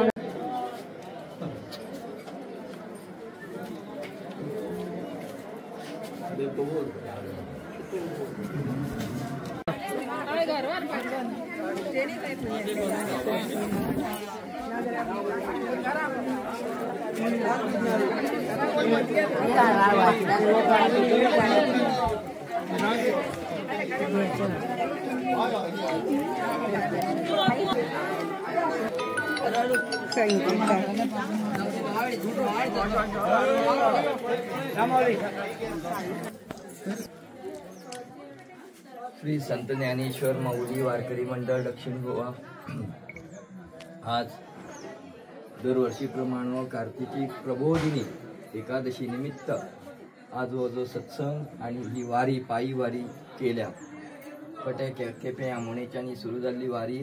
Speaker 6: श्री संत ज्ञानेश्वर माऊली वारकरी मंडळ दक्षिण गोवा आज दरवर्षीप्रमाणे कार्तिकी प्रबोधिनी एकादशी निमित्त आज जो सत्संग आणि ही वारी पायी वारी केल्या पट्या केप्या आमोणेच्यानी सुरू झाली वारी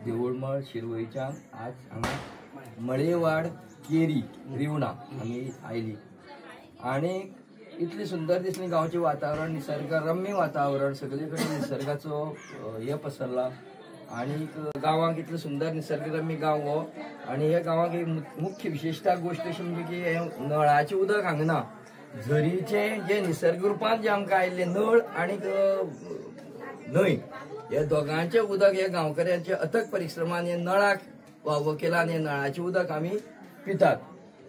Speaker 6: देऊळमळ शिरवळीच्या आज आम्ही मळेवाड केरी रिवणा आम्ही आयली आणि इतली सुंदर दिसली गावचे वातावरण निसर्गरम्य वातावरण सगळीकडे निसर्गाचो हे पसरला आणि गावाक इतलं सुंदर निसर्गरम्य गाव हो आणि ह्या गावाक एक मुख्य विशेषता गोष्ट अशी म्हणजे की हे नळाचे उदक हांगना झरीचे जे निसर्ग रूपान जे आमकां आयिल्ले नळ आणि न्हंय हे दोगांचे उदक हे गांवकऱ्यांचे अथक परिश्रमान हे नळाक वावर केला आणि नळाचे उदक आम्ही पितात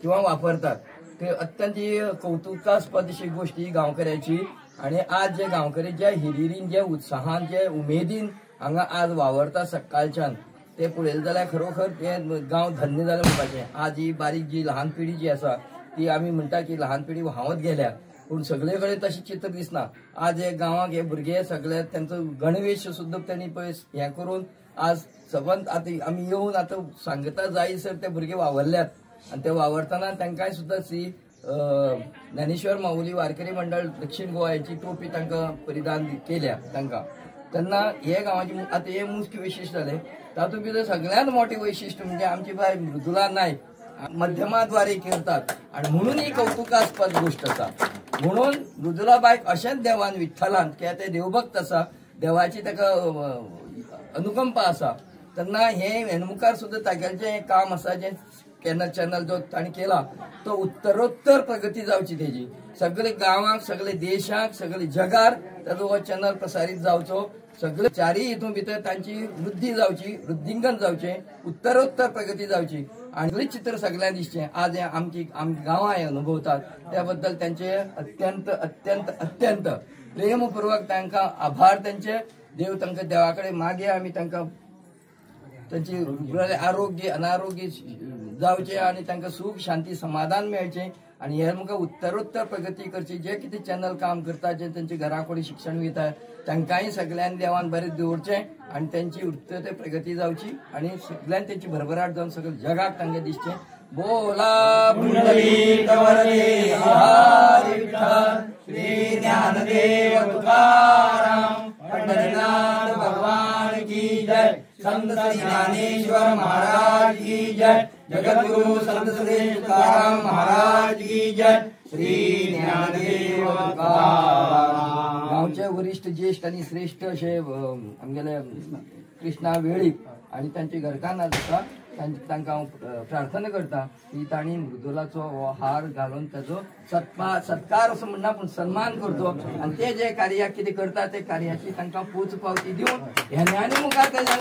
Speaker 6: किंवा वापरतात ते अत्यंत कौतुकास्पद अशी गोष्ट ही गांवकऱ्याची आणि आज जे गांवकरी ज्या हिरिरीन जे उत्साहान जे उमेदीन हांगा आज वावरता सकाळच्यान ते पळयलें जाल्यार खरोखर ते गांव धन्य जालें म्हणपाचें आज ही बारीक जी ल्हान पिढी जी आसा ती आमी म्हणटा की ल्हान पिढी व्हांवत गेल्या पूण सगळे कडेन तशें चित्र दिसना आज हे गांवाक हे भुरगे सगळे तांचो गणवेश सुद्दां त्यांनी पळय हें करून आज सबंद आतां आमी येवन आतां सांगता जायसर ते भुरगे वावरल्यात आणि ते वावरतना तांकांय सुद्दां सी ज्ञानेश्वर माऊली वारकरी मंडळ दक्षिण गोवा यांची टोपी तांकां परिधान केल्या तांकां तेन्ना हे गांवाची आतां हे मुख्य वैशिश्ट जालें तातूंत भितर सगळ्यांत मोठें वैशिश्ट म्हणजे आमची बाय मृदुला नायक मध्यमाद्वारे करतात आणि म्हणून ही कौतुकास्पद गोष्ट आसा म्हणून मृदुला बायक अशेंच देवान विठ्ठलान कित्याक ते देवभक्त आसा देवाची ताका अनुकंपा आसा तेन्ना हे मुखार सुद्दां तागेलें काम आसा जें चॅनल जो ताणी केला तो उत्तरोत्तर प्रगती जावची तेजी सगळे गांवांक सगळे देशाक सगळे जगार ताजो हो चॅनल प्रसारीत जावचो सगळे चारय हितून भितर तांची वृद्धी जावची वृद्धींगन जावचें उत्तरोत्तर प्रगती जावची आणि चित्र सगळ्यांक दिसचें आज आमची गांवां हे अनुभवतात त्या बद्दल त्यांचे अत्यंत अत्यंत अत्यंत प्रेमपूर्वक तांकां आभार त्यांचे देव तांकां देवा कडेन मागे आमी तांकां तांची आरोग्य अनारोग्य जावचे आणि तांकां सुख शांती समाधान मेळचें आणि हे मुखार उत्तरोत्तर प्रगती करची जे कितें चॅनल काम करता जे तांचे घरा कडेन शिक्षण घेतात तांकांय सगळ्यांनी देवान बरें दवरचें आणि त्यांची उत्तरोत्तर प्रगती जावची आणि सगळ्यांनी त्यांची भरभराट जावन सगळ्या जगाक तांकां दिसचें बोला पुंडलीक वरदे हरी विठ्ठल श्री ज्ञानदेव तुकाराम पंढरीनाथ भगवान की जय संत श्री ज्ञानेश्वर महाराज की जय। जगद्गुरु संत श्री तुकाराम महाराज की जय. श्री ज्ञानदेव तुकाराम. गावचे वरिष्ठ ज्येष्ठ आणि श्रेष्ठ असे आमगेले कृष्णा वेळीप आणि त्यांची घरकान्ना आसा तांकां प्रार्थना करता की तांणी मृदुलाचो हो हार घालून ताचो सत्कार असो म्हणना पूण सन्मान करचो आनी ते जे कार्य कितें करता ते कार्याची तांकां पोच पावती दिवन ह्याने आनी मुखार तेज्या